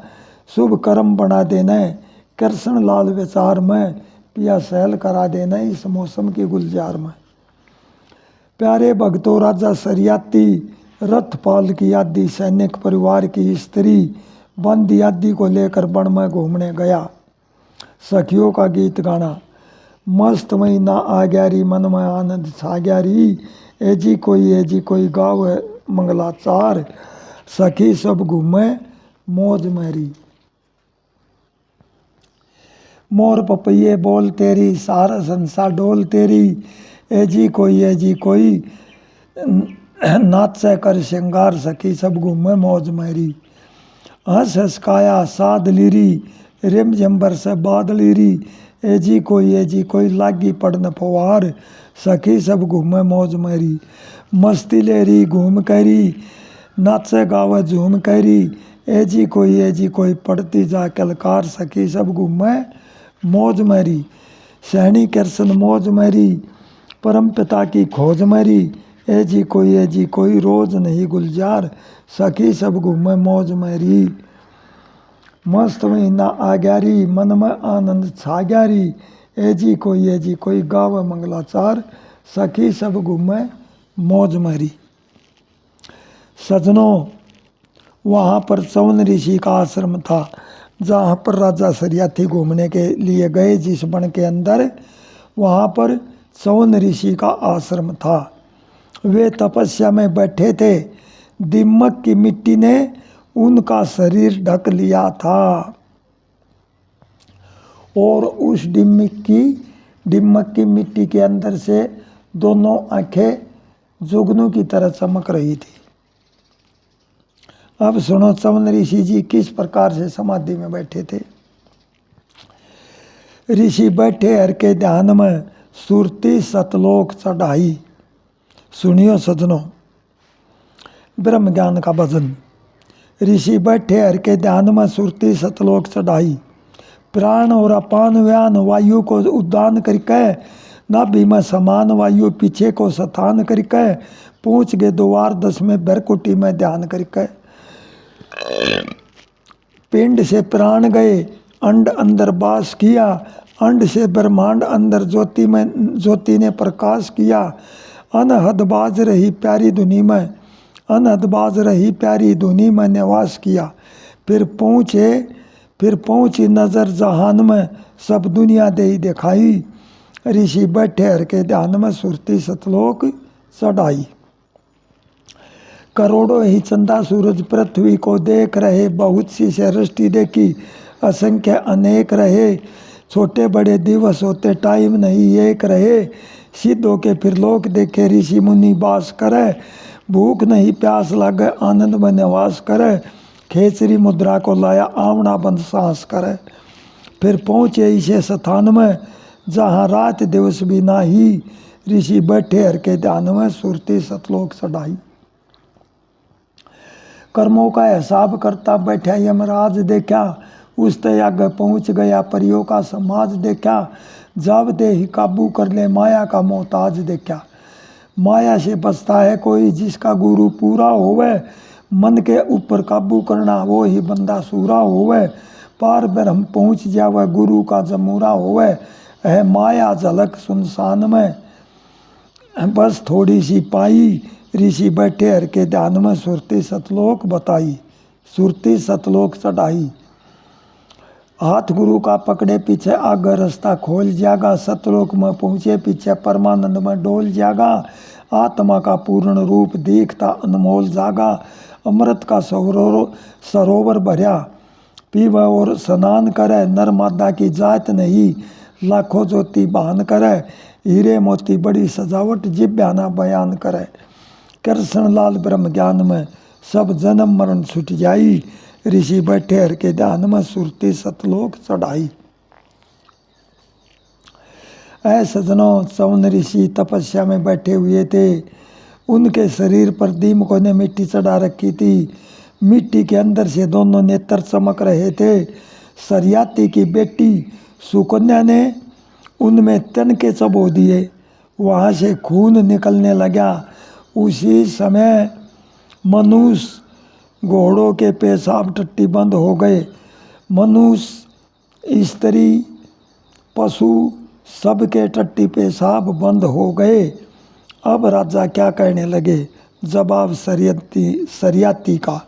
A: शुभ कर्म बना देना कृष्ण लाल विचार में पिया सहल करा देना इस मौसम की गुलजार में। प्यारे भक्तों, राजा सरियाती रथ पाल की आदि सैनिक परिवार की स्त्री बंदी आदि को लेकर वन में घूमने गया। सखियों का गीत गाना, मस्त महीना आ गया री मन में आनंद छा गया री, एजी कोई गाँव मंगलाचार, सखी सब घूमे मौज मेरी। मोर पपैये बोल तेरी, सारा संसार डोल तेरी, एजी कोई नाचे कर श्रृंगार, सखी सब घूमे मौज मेरी। हंस हंस काया साध लीरी, रिम जम्बर से बादलीरी, एजी कोई लागी पड़न फवार, सखी सब घूमे मौज मेरी। मस्ती ले री घूम करी, नाचे गावे झूम करी, एजी कोई पड़ती जा कलकार, सखी सब घूमे मौज मेरी। सहनी कृष्ण मौज मेरी, परम पिता की खोज मेरी, एजी कोई रोज नहीं गुलजार, सखी सब घूमे मौज मेरी। मस्त महीना आ गया री मन में आनंद छा गया री, एजी कोई गावे मंगलाचार, सखी सब घूमे मौज मेरी। सजनों, वहाँ पर चौन ऋषि का आश्रम था जहाँ पर राजा सरियाथी घूमने के लिए गए जिस वन के अंदर, वहाँ पर चौन ऋषि का आश्रम था। वे तपस्या में बैठे थे, दिमक की मिट्टी ने उनका शरीर ढक लिया था और उस दिमक की मिट्टी के अंदर से दोनों आंखें जुगनू की तरह चमक रही थी। अब सुनो चौन ऋषि जी किस प्रकार से समाधि में बैठे थे। ऋषि बैठे हर के ध्यान में सुरती सतलोक चढ़ाई। सुनियो सजनों, ब्रह्म ज्ञान का भजन। ऋषि बैठे हर के ध्यान में सुरती सतलोक चढ़ाई, प्राण और अपान व्यान वायु को उद्दान करके, नाभि में समान वायु पीछे को स्थान करके, पूछ के द्वार 10 में भरकुटी में ध्यान करके, पिंड से प्राण गए, अंड अंदर बास किया, अंड से ब्रह्मांड अंदर ज्योति ने प्रकाश किया, अनहद बाज रही प्यारी धुनी में, अनहद बाज रही प्यारी धुनी में निवास किया। फिर पहुँची नजर जहान में, सब दुनिया दे ही दिखाई। ऋषि बैठे हर के ध्यान में सुरती सतलोक चढ़ाई। करोड़ों ही चंदा सूरज पृथ्वी को देख रहे, बहुत सी सृष्टि देखी, असंख्य अनेक रहे, छोटे बड़े दिवस होते टाइम नहीं एक रहे, सिद्ध होके फिर लोक देखे, ऋषि मुनि बास करे, भूख नहीं प्यास लगे आनंद में निवास करे, खेचरी मुद्रा को लाया आमना बंद सांस करे। फिर पहुँचे इसे स्थान में जहाँ रात दिवस भी नाही, ऋषि बैठे हर के ध्यान में सुरती सतलोक चढ़ाई। कर्मों का हिसाब करता बैठा यमराज देखा, उस तय आगे पहुँच गया परियों का समाज देखा, जब दे ही काबू कर ले माया का मोहताज देखा। माया से बचता है कोई जिसका गुरु पूरा होवे, मन के ऊपर काबू करना वो ही बंदा सूरा होवे, पार ब्रह्म पहुँच जावे गुरु का जमूरा होवे, है माया झलक सुनसान में बस थोड़ी सी पाई, ऋषि बैठे हर के ध्यान में सुरती सतलोक बताई, सुरती सतलोक चढ़ाई। हाथ गुरु का पकड़े पीछे आगे रास्ता खोल जाएगा, सतलोक में पहुँचे पीछे परमानंद में डोल जाएगा, आत्मा का पूर्ण रूप देखता अनमोल जागा, अमृत का सरोवर भरया पीवे और स्नान करे, नर मादा की जात नहीं लाखों ज्योति बहान करे, हीरे मोती बड़ी सजावट जिब्याना बयान करे। कृष्ण लाल ब्रह्म ज्ञान में सब जन्म मरण छूट जाई, ऋषि बैठे हर के ध्यान में सुरती सतलोक चढ़ाई। ऐ सजनों, चवन ऋषि तपस्या में बैठे हुए थे। उनके शरीर पर दीमकों ने मिट्टी चढ़ा रखी थी। मिट्टी के अंदर से दोनों नेत्र चमक रहे थे। सरियाती की बेटी सुकन्या ने उनमें तिनके चबो दिए। वहाँ से खून निकलने लगा। उसी समय मनुष्य घोड़ों के पेशाब टट्टी बंद हो गए। मनुष्य, स्त्री, पशु सबके टट्टी पेशाब बंद हो गए। अब राजा क्या कहने लगे? जवाब सरियाती का।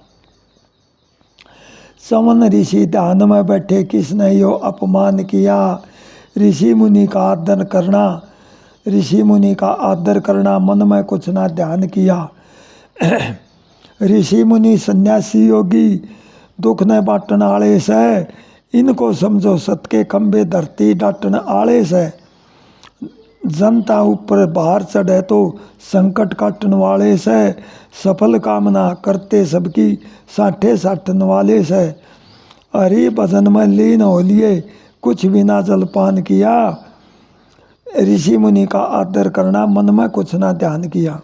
A: चवन ऋषि ध्यान में बैठे, किसने यो अपमान किया? ऋषि मुनि का आदर करना, ऋषि मुनि का आदर करना, मन में कुछ ना ध्यान किया। ऋषि मुनि सन्यासी योगी दुख न बाटन आले से, इनको समझो सत के खंबे धरती डाटन आले से। जनता ऊपर बाहर चढ़े तो संकट काटन वाले से, सफल कामना करते सबकी साठे साठन वाले से। हरि भजन में लीन हो लिए, कुछ बिना जलपान किया। ऋषि मुनि का आदर करना, मन में कुछ ना ध्यान किया।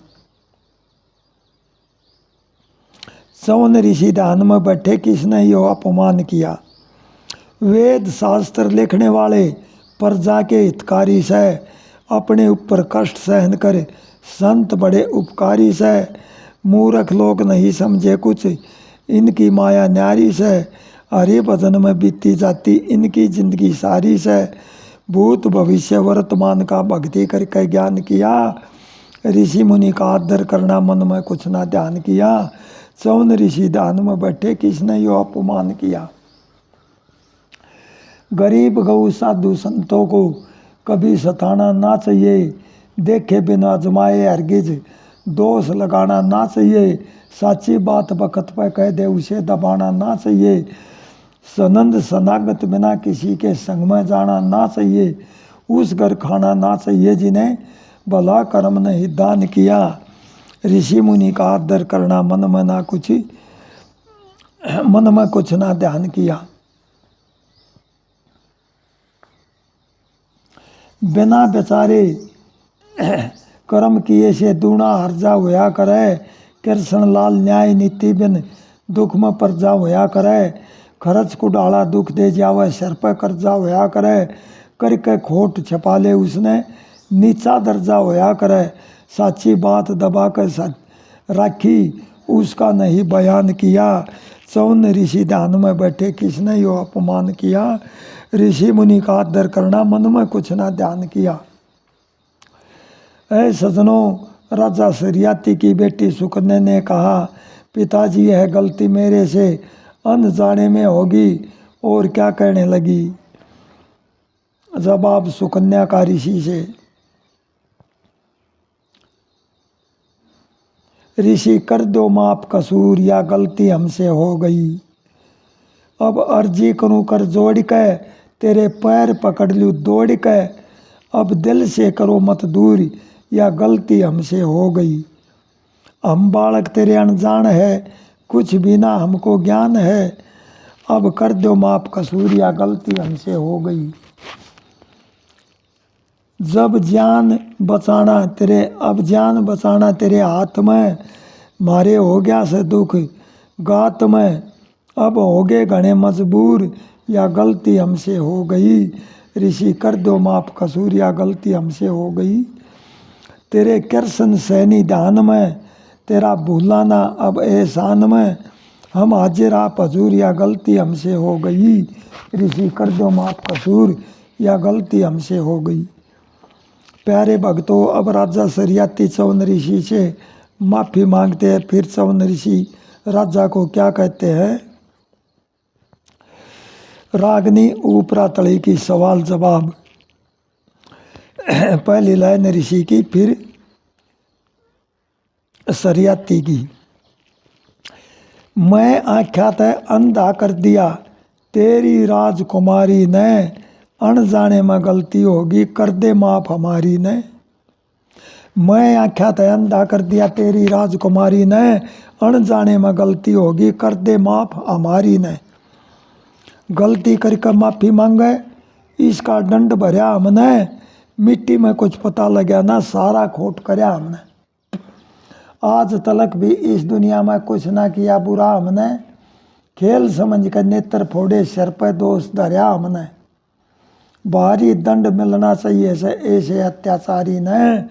A: चवन ऋषि ध्यान में बैठे, किसने यो अपमान किया? वेद शास्त्र लिखने वाले प्रजा के हितकारी से, अपने ऊपर कष्ट सहन करे संत बड़े उपकारी से। मूर्ख लोग नहीं समझे कुछ, इनकी माया न्यारी से। हरि भजन में बीती जाती इनकी जिंदगी सारी से। भूत भविष्य वर्तमान का भक्ति करके ज्ञान किया। ऋषि मुनि का आदर करना, मन में कुछ ना ध्यान किया। चवन ऋषि ध्यान में बैठे, किसने यो अपमान किया? गरीब गऊ साधु संतों को कभी सताना ना चाहिए। देखे बिना आजमाए हरगिज दोष लगाना ना चाहिए। साची बात वक्त पर कह दे उसे दबाना ना चाहिए। सनंद सनागत बिना किसी के संग में जाना ना चाहिए। उस घर खाना ना चाहिए जिन्हें भला कर्म ने दान किया। ऋषि मुनि का आदर करना, मन में कुछ ना ध्यान किया। बिना बेचारे कर्म किए से दूना हर्जा होया करे। कृष्ण लाल न्याय नीति बिन दुख में प्रजा होया करे। खर्च को डाला दुख दे जावे, सर पर कर्जा होया करे। करके खोट छपा ले उसने नीचा दर्जा होया करे। साची बात दबा कर राखी, उसका नहीं बयान किया। चवन ऋषि ध्यान में बैठे, किसने यो अपमान किया? ऋषि मुनि का आदर करना, मन में कुछ ना ध्यान किया। ऐ सजनों, राजा सरियाती की बेटी सुकन्या ने कहा, पिताजी यह गलती मेरे से अनजाने में होगी। और क्या कहने लगी? जवाब सुकन्या का ऋषि से। ऋषि, कर दो माफ, कसूर या गलती हमसे हो गई। अब अर्जी करूं कर जोड़ के, तेरे पैर पकड़ लूं दौड़ के। अब दिल से करो मत दूर, या गलती हमसे हो गई। हम बालक तेरे अनजान है, कुछ भी ना हमको ज्ञान है। अब कर दो माफ, कसूर या गलती हमसे हो गई। अब जान बचाना तेरे हाथ में। मारे हो गया से दुख गात में। अब हो गए घने मजबूर, या गलती हमसे हो गई। ऋषि, कर दो माफ, कसूर या गलती हमसे हो गई। तेरे कृष्ण सैनी ध्यान में, तेरा भूलाना अब एहसान में। हम हाजिर आप हजूर, या गलती हमसे हो गई। ऋषि, कर दो माफ, कसूर या गलती हमसे हो गई। प्यारे भक्तों, अब राजा सरियाती चवन ऋषि से माफ़ी मांगते हैं। फिर चवन ऋषि राजा को क्या कहते हैं? रागनी ऊपरा तली की सवाल जवाब। पहली लाइन ऋषि की, फिर सरियाती की। मैं आख्या तय अंधा कर दिया, तेरी राजकुमारी ने। अनजाने में गलती होगी, कर दे माफ हमारी ने। मैं आख्या था अंधा कर दिया तेरी राजकुमारी ने, अनजाने में गलती होगी कर दे माफ हमारी ने। गलती करके माफ़ी मांगे, इसका दंड भरया हमने, मिट्टी में कुछ पता लगा ना, सारा खोट करया हमने। आज तलक भी इस दुनिया में कुछ ना किया बुरा हमने, खेल समझ कर नेत्र फोड़े सिर पर दोष धरया हमने। भारी दंड मिलना चाहिए से ऐसे अत्याचारी ने,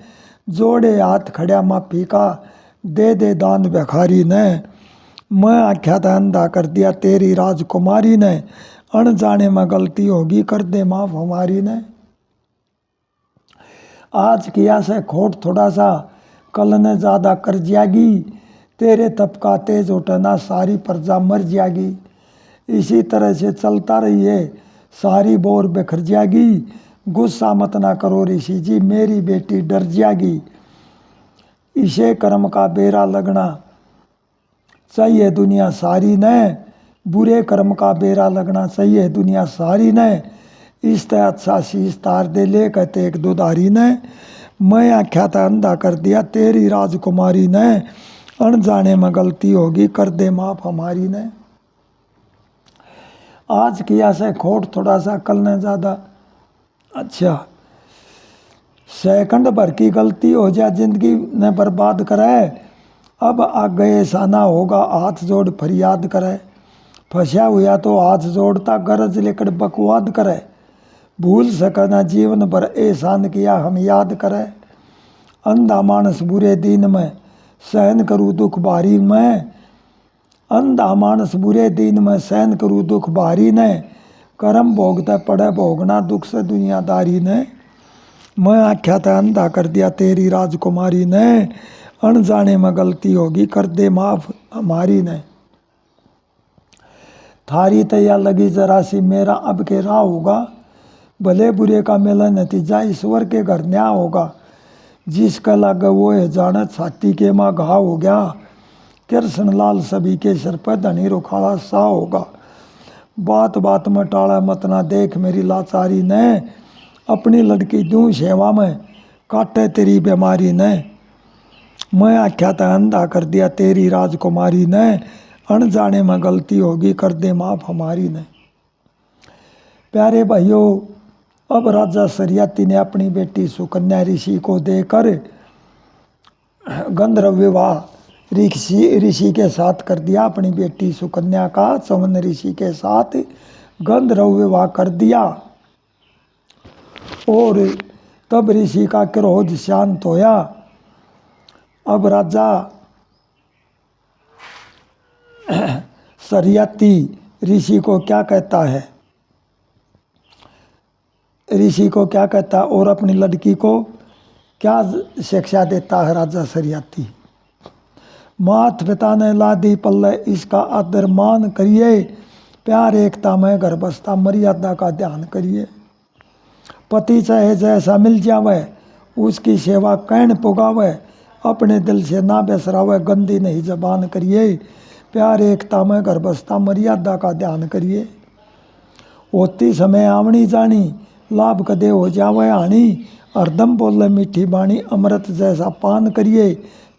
A: जोड़े हाथ खड़ा माफी का दे दे दान भिखारी ने। मैं आख्या था अंधा कर दिया तेरी राजकुमारी ने, अनजाने में गलती होगी कर दे माफ हमारी ने। आज किया से खोट थोड़ा सा कल ने ज़्यादा कर जाएगी, तेरे तप का तेज उठना सारी प्रजा मर जाएगी। इसी तरह से चलता रहिए सारी बोर बिखर जाएगी, गुस्सा मत ना करो ऋषि जी मेरी बेटी डर जाएगी। इसे कर्म का बेरा लगना चाहिए दुनिया सारी ने, बुरे कर्म का बेरा लगना चाहिए दुनिया सारी ने। इस तरह अच्छा शीश तार दे ले कहते एक दुधारी ने। मैं आख्या था अंधा कर दिया तेरी राजकुमारी ने, अनजाने में गलती होगी कर दे माफ हमारी ने। आज किया से खोट थोड़ा सा कल ने ज़्यादा, अच्छा सेकंड भर की गलती हो जाए जिंदगी ने बर्बाद करे। अब आगे ऐसा ना होगा हाथ जोड़ फरियाद करे, फंसा हुआ तो हाथ जोड़ता गरज लेकर बकवाद करे। भूल सके ना जीवन भर एहसान किया हम याद करे। अंधा मानस बुरे दिन में सहन करूँ दुख भारी में, अंधा मानस बुरे दिन में सहन करूँ दुख भारी ने। कर्म भोगते पड़े भोगना दुख से दुनियादारी ने। मैं आख्या था अंधा कर दिया तेरी राजकुमारी ने, अनजाने में गलती होगी कर दे माफ हमारी ने। थारी तैया लगी जरा सी मेरा अब के राह होगा, भले बुरे का मेला नतीजा ईश्वर के घर न्याय होगा। जिसका लागे वो है जाने छाती के माँ घाव हो गया, कृष्ण लाल सभी के सिर पर धनी रुखाड़ा सा होगा। बात बात में टाला मत ना देख मेरी लाचारी ने, अपनी लड़की दूँ सेवा में काटे तेरी बीमारी ने। मैं आख्या था अंधा कर दिया तेरी राजकुमारी ने, अनजाने में गलती होगी कर दे माफ हमारी ने। प्यारे भाइयों, अब राजा सरियाती ने अपनी बेटी सुकन्या ऋषि को देकर गंधर्व विवाह ऋषि के साथ कर दिया। अपनी बेटी सुकन्या का चवन ऋषि के साथ गंधर्व विवाह कर दिया। और तब ऋषि का क्रोध शांत होया। अब राजा सरियाती ऋषि को क्या कहता है, ऋषि को क्या कहता है और अपनी लड़की को क्या शिक्षा देता है राजा सरियाती। मात पिता ने ला दी पल्ले इसका आदर मान करिए, प्यार एकता में घर बसता मर्यादा का ध्यान करिए। पति चाहे जैसा मिल जावे उसकी सेवा कैन पुगावे, अपने दिल से ना बेसरावे गंदी नहीं जबान करिए। प्यार एकता में घर बसता मर्यादा का ध्यान करिए। होती समय आवनी जानी लाभ कदे हो जावे हानि, हरदम बोले मीठी बाणी अमृत जैसा पान करिए।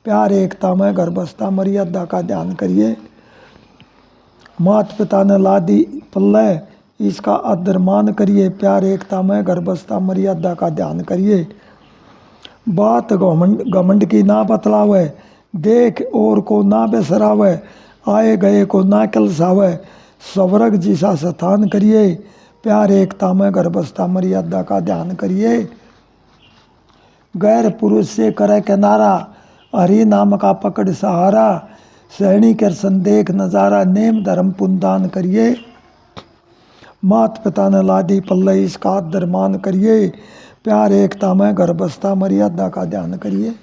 A: प्यार एकता में घर बसता मर्यादा का ध्यान करिए। मात पिता ने ला दी पल्ले इसका आदर मान करिए, प्यार एकता में घर बसता मर्यादा का ध्यान करिए। बात घमंड की ना बतलावे, देख और को ना बेसरावे, आए गए को ना कलसावे, स्वर्ग जिसा स्थान करिए। प्यार एकता में घर बसता मर्यादा का ध्यान करिए। गैर पुरुष से करे किनारा, हरि नाम का पकड़ सहारा, सहनी कर संदेख नजारा, नेम धर्म पुनदान करिए। मात पिता ने ला दी पल्ले इसका आदर मान करिए, प्यार एकता में घर बसता मर्यादा का ध्यान करिए।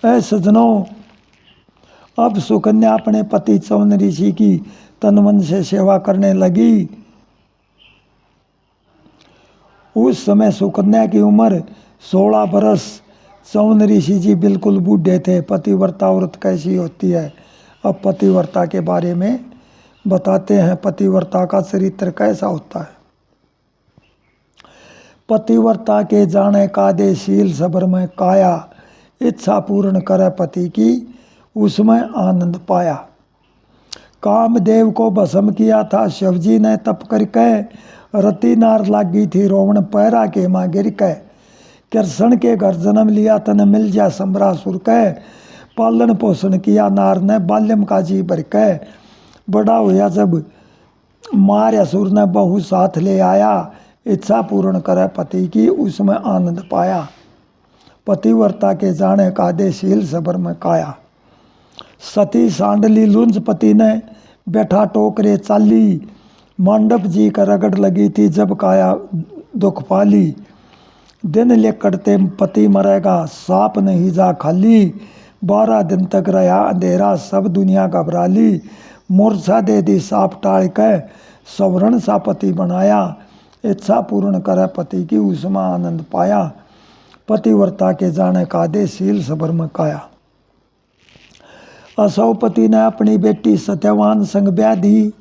A: ऐ सजनों, अब सुकन्या अपने पति चवन ऋषि की तन मन से सेवा करने लगी। उस समय सुकन्या की उम्र 16 बरस। चवन ऋषि जी बिल्कुल बूढ़े थे। पतिव्रता औरत कैसी होती है, अब पतिव्रता के बारे में बताते हैं। पतिव्रता का चरित्र कैसा होता है। पतिव्रता के जाने कादे शील सबर में काया, इच्छा पूर्ण करे पति की उसमें आनंद पाया। कामदेव को भस्म किया था शिवजी ने तप करके, रति नार लागी थी रोवण पैरा के माँ गिर के। कृष्ण के घर जन्म लिया तन मिल जा सम्रासुर के, पालन पोषण किया नार ने बाल्यम का जी भर के। बड़ा हुआ जब मार असुर ने बहु साथ ले आया, इच्छा पूर्ण करे पति की उसमें आनंद पाया। पतिव्रता के जाने कादे शील सबर में काया। सती सांडली लुंज पति ने बैठा टोकरे चाली, मंडप जी का रगड़ लगी थी जब काया दुख पाली। दिन लेकड़ते पति मरेगा साप नहीं जा खाली, 12 दिन तक रहा अंधेरा सब दुनिया घबरा ली। मूर्छा दे दी साप टाल के, सवरण सा पति बनाया, इच्छा पूर्ण करे पति की उसमें आनंद पाया। पतिव्रता के जाने कादे शील सबर में काया। असौ पति ने अपनी बेटी सत्यवान संग ब्याह दी,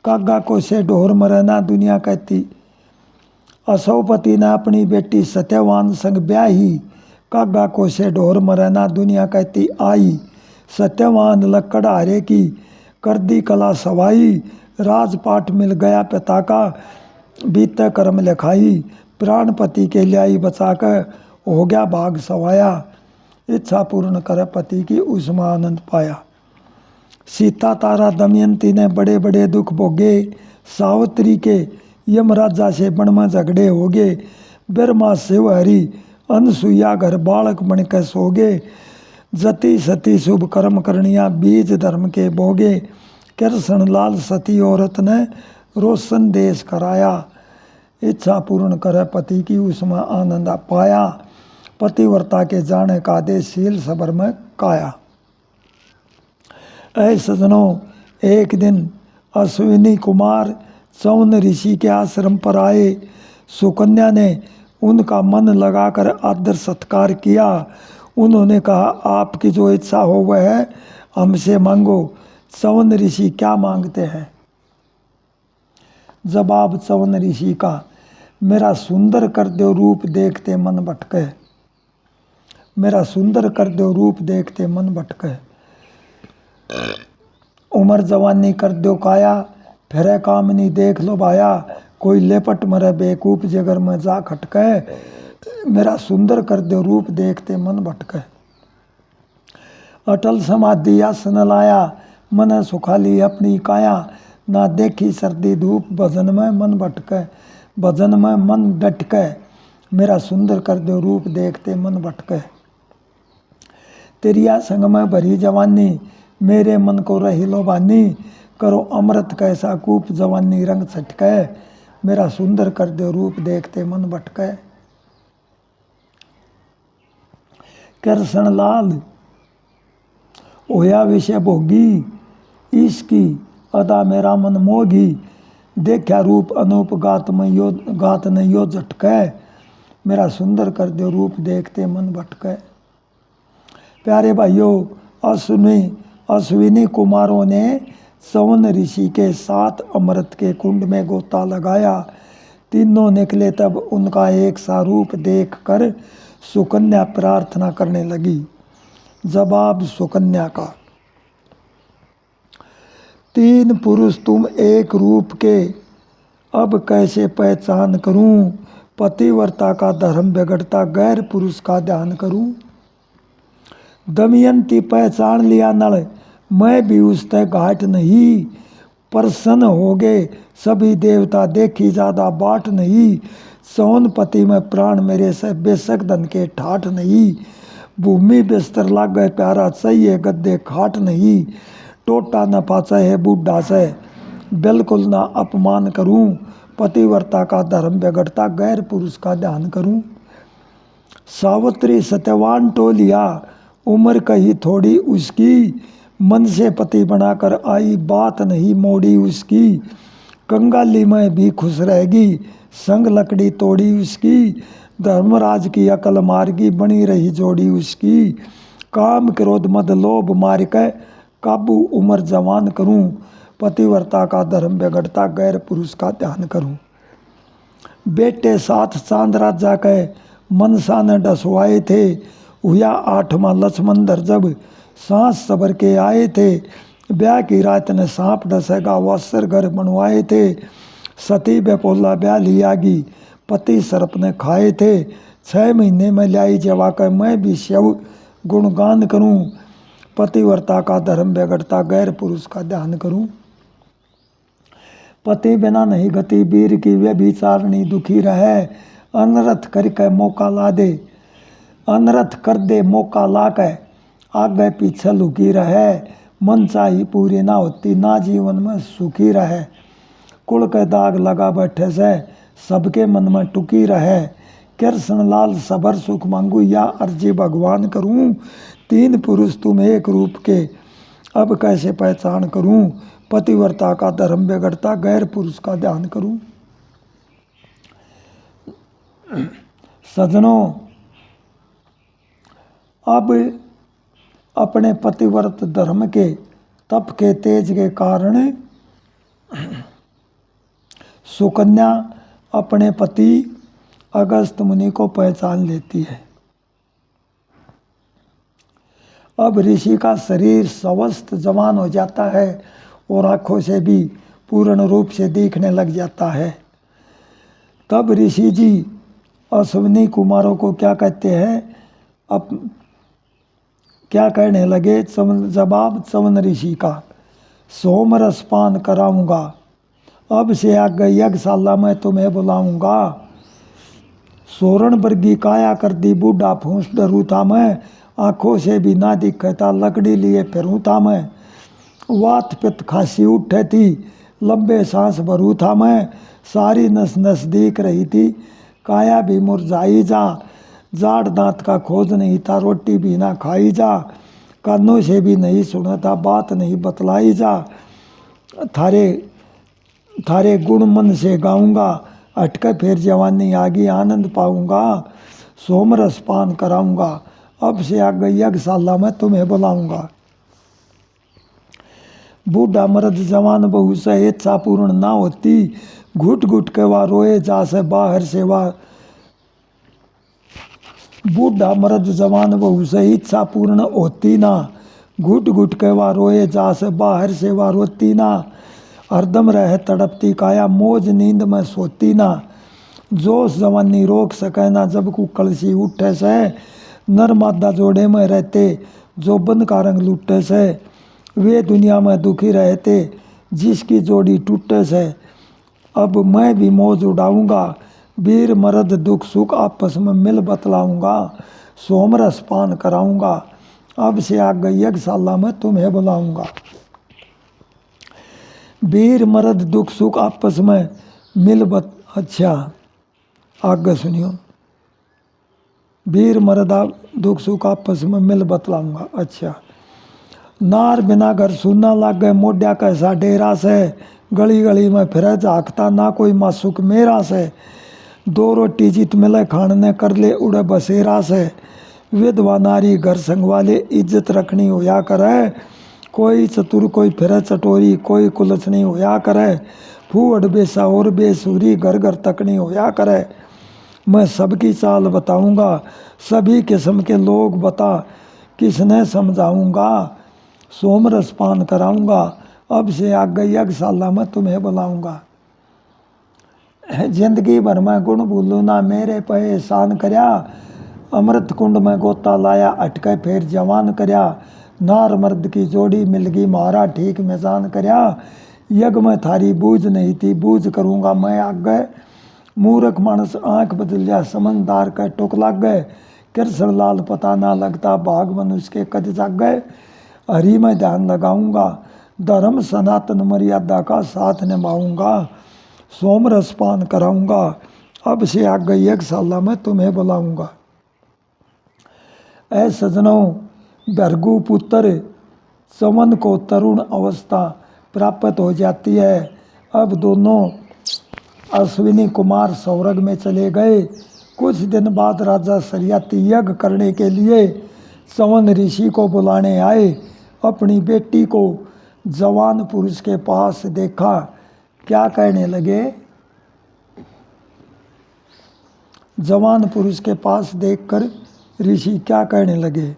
A: कागा को से ढोर मरना दुनिया कहती। असौ पति ने अपनी बेटी सत्यवान संग ब्याही, कागा को से ढोर मरना दुनिया कहती आई। सत्यवान लक्कड़ हारे की कर दी कला सवाई, राजपाट मिल गया पिता का बीते कर्म लिखाई। प्राण पति के ल्याई बचा कर हो गया भाग सवाया, इच्छा पूर्ण करे पति की उसमें आनंद पाया। सीता तारा दमयंती ने बड़े बड़े दुख भोगे, सावित्री के यमराजा से बन में झगड़े होगे। ब्रह्मा शिव हरि अनसुईया घर बालक बन के सोगे, जति सती शुभ कर्म करनिया बीज धर्म के बोगे। कृष्ण लाल सती औरत ने रोशन देश कराया, इच्छा पूर्ण करे पति की उसमें आनंद पाया। पतिव्रता के जाने कादे शील सबर में काया। ऐ सजनों, एक दिन अश्विनी कुमार चौन ऋषि के आश्रम पर आए। सुकन्या ने उनका मन लगाकर आदर सत्कार किया। उन्होंने कहा, आपकी जो इच्छा हो वह हमसे मांगो। चौन ऋषि क्या मांगते हैं? जवाब चौन ऋषि का, मेरा सुंदर कर दो रूप देखते मन भटके। मेरा सुंदर कर दो रूप देखते मन भटके। उम्र जवानी कर दो काया, फिर कामनी देख लो भाया। कोई लेपट मरे बेकूफ जगर में जा खटके। मेरा सुंदर कर दो रूप देखते मन भटके। अटल समाधि आसन लाया, मन सुखाली अपनी काया। ना देखी सर्दी धूप भजन में मन भटके, भजन में मन डटके। मेरा सुंदर कर दो रूप देखते मन भटके। तेरिया संग में भरी जवानी, मेरे मन को रही लोबानी। करो अमृत कैसा कूप जवानी रंग छटके। मेरा सुंदर कर दो रूप देखते मन भटके। कृष्ण लाल होया विषय भोगी, इसकी अदा मेरा मन मोगी। देखा रूप अनूप गात न यो झटके। मेरा सुंदर कर दो रूप देखते मन भटके। प्यारे भाइयों, अश्विनी कुमारों ने चौन ऋषि के 7 अमृत के कुंड में गोता लगाया। तीनों निकले तब उनका एक सा रूप देख कर सुकन्या प्रार्थना करने लगी। जवाब सुकन्या का, 3 पुरुष तुम एक रूप के, अब कैसे पहचान करूं। पतिव्रता का धर्म बिगड़ता, गैर पुरुष का ध्यान करूं। दमयंती पहचान लिया नल, मैं भी उसते घाट नहीं। प्रसन्न हो गए सभी देवता, देखी ज्यादा बाट नहीं। सोनपति में प्राण मेरे से बेशक धन के ठाठ नहीं। भूमि बिस्तर लाग गए प्यारा, चाहिए गद्दे खाट नहीं। टोटा न पाचा है बूढ़ा से, बिल्कुल ना अपमान करूं। पतिव्रता का धर्म बिगड़ता, गैर पुरुष का ध्यान करूं। सावित्री सत्यवान टोलिया, उम्र कही थोड़ी उसकी। मन से पति बनाकर आई, बात नहीं मोड़ी उसकी। कंगाली में भी खुश रहेगी, संग लकड़ी तोड़ी उसकी। धर्मराज की अकल मार्गी, बनी रही जोड़ी उसकी। काम क्रोध मद लोभ मार के, काबू उम्र जवान करूं। पतिव्रता का धर्म बिगड़ता, गैर पुरुष का ध्यान करूं। बेटे साथ चांद राजा के मनसा ने डसवाए थे। हुआ 8वां लक्ष्मण जब सांस सबर के आए थे। ब्याह की रात ने सांप डसेगा वस्त्र घर बनवाए थे। सती बेपोला ब्याह लियागी पति सर्प ने खाए थे। 6 महीने में लाई जवा कर मैं भी शिव गुणगान करूं। पतिव्रता का धर्म बिगड़ता गैर पुरुष का ध्यान करूं। पति बिना नहीं गति वीर की वे विचारणी दुखी रहे। अनरथ करके मौका ला दे अनरथ कर दे मौका ला के आगे पीछे लुकी रहे। मन चाही पूरी ना होती ना जीवन में सुखी रहे। कुल के दाग लगा बैठे से सबके मन में टुकी रहे। कृष्ण लाल सबर सुख मांगू या अर्जी भगवान करूं। 3 पुरुष तुम एक रूप के अब कैसे पहचान करूं। पतिव्रता का धर्म बिगड़ता गैर पुरुष का ध्यान करूं। सजनों, अब अपने पतिव्रत धर्म के तप के तेज के कारण सुकन्या अपने पति अगस्त मुनि को पहचान लेती है। अब ऋषि का शरीर स्वस्थ जवान हो जाता है और आँखों से भी पूर्ण रूप से दिखने लग जाता है। तब ऋषि जी अश्विनी कुमारों को क्या कहते हैं, क्या कहने लगे। जवाब चवन ऋषि का, सोमरस पान कराऊंगा। अब से आगे यज्ञशाला में तुम्हें बुलाऊंगा। सोरण वर्गी काया कर दी बूढ़ा फूस डरू था मैं। आँखों से भी ना दिखता लकड़ी लिए फिरूँ था मैं। वात पित्त खांसी उठे थी लंबे सांस भरू था मैं। सारी नस नस दिख रही थी काया भी मुरझाई जा। जाड़ दांत का खोज नहीं था रोटी भी ना खाई जा। कानों से भी नहीं सुना था बात नहीं बतलाई जा। थारे गुण मन से गाऊंगा। अटके फिर जवानी आगी आनंद पाऊंगा। सोमरस पान कराऊंगा। अब से आगे यज्ञशाला में तुम्हें बुलाऊंगा। बूढ़ा मर्द जवान बहू से इच्छा पूर्ण ना होती। घुट घुट के वह रोए जा से बाहर से वह बूढ़ा मर्द जवान बहू से इच्छा पूर्ण होती ना। घुट घुट के वह रोए जा से बाहर से वह रोती ना। हरदम रहे तड़पती काया मौज नींद में सोती ना। जोश जवानी रोक सके ना जब को कलसी उठे से। नर मादा जोड़े में रहते जो बन का रंग लुटे से। वे दुनिया में दुखी रहते जिसकी जोड़ी टूटे से। अब मैं भी मौज उड़ाऊंगा। वीर मर्द दुख सुख आपस में मिल बतलाऊंगा। सोमरस पान कराऊंगा। अब से आगे यज्ञशाला में तुम्हें बुलाऊंगा। वीर मर्द दुख सुख आपस में अच्छा आगे सुनियो। वीर मर्द दुख सुख आपस में मिल बतलाऊंगा। अच्छा, नार बिना घर सुनना लग गए मोड्या कैसा डेरा से। गली गली में फिर झाँकता ना कोई मासूक मेरा से। 2 रोटी जित मिले खाने कर ले उड़े बसेरा से। विधवा नारी घर संगवाले इज्जत रखनी होया करे। कोई चतुर कोई फिर चटोरी कोई कुलसनी होया करे। फूहड़ बेसा और बेसुरी घर घर तकनी होया करे। मैं सबकी चाल बताऊंगा सभी किस्म के लोग बता किसने समझाऊंगा। सोमरस पान कराऊंगा। अब से आगे यज्ञशाला में तुम्हें बुलाऊंगा। जिंदगी भर में गुण भूलू ना मेरे पे एहसान करया। अमृत कुंड में गोता लाया अटके फिर जवान करया। नार मर्द की जोड़ी मिल गई मारा ठीक मिजान करया। यज्ञ में थारी बूझ नहीं थी बूझ करूंगा मैं आगे। मूर्ख मानस आंख बदल जा समझदार का टुक लग गए। कृष्ण लाल पता ना लगता भाग मनुष्य के कद जाग गए। हरि में ध्यान लगाऊंगा। धर्म सनातन मर्यादा का साथ निभाऊंगा। सोमरस पान कराऊंगा। अब से आगे यज्ञशाला में तुम्हें बुलाऊंगा। ऐ सजनों, भृगु पुत्र चवन को तरुण अवस्था प्राप्त हो जाती है। अब दोनों अश्विनी कुमार स्वर्ग में चले गए। कुछ दिन बाद राजा शर्याती यज्ञ करने के लिए चवन ऋषि को बुलाने आए। अपनी बेटी को जवान पुरुष के पास देखा। क्या कहने लगे, जवान पुरुष के पास देखकर ऋषि क्या कहने लगे।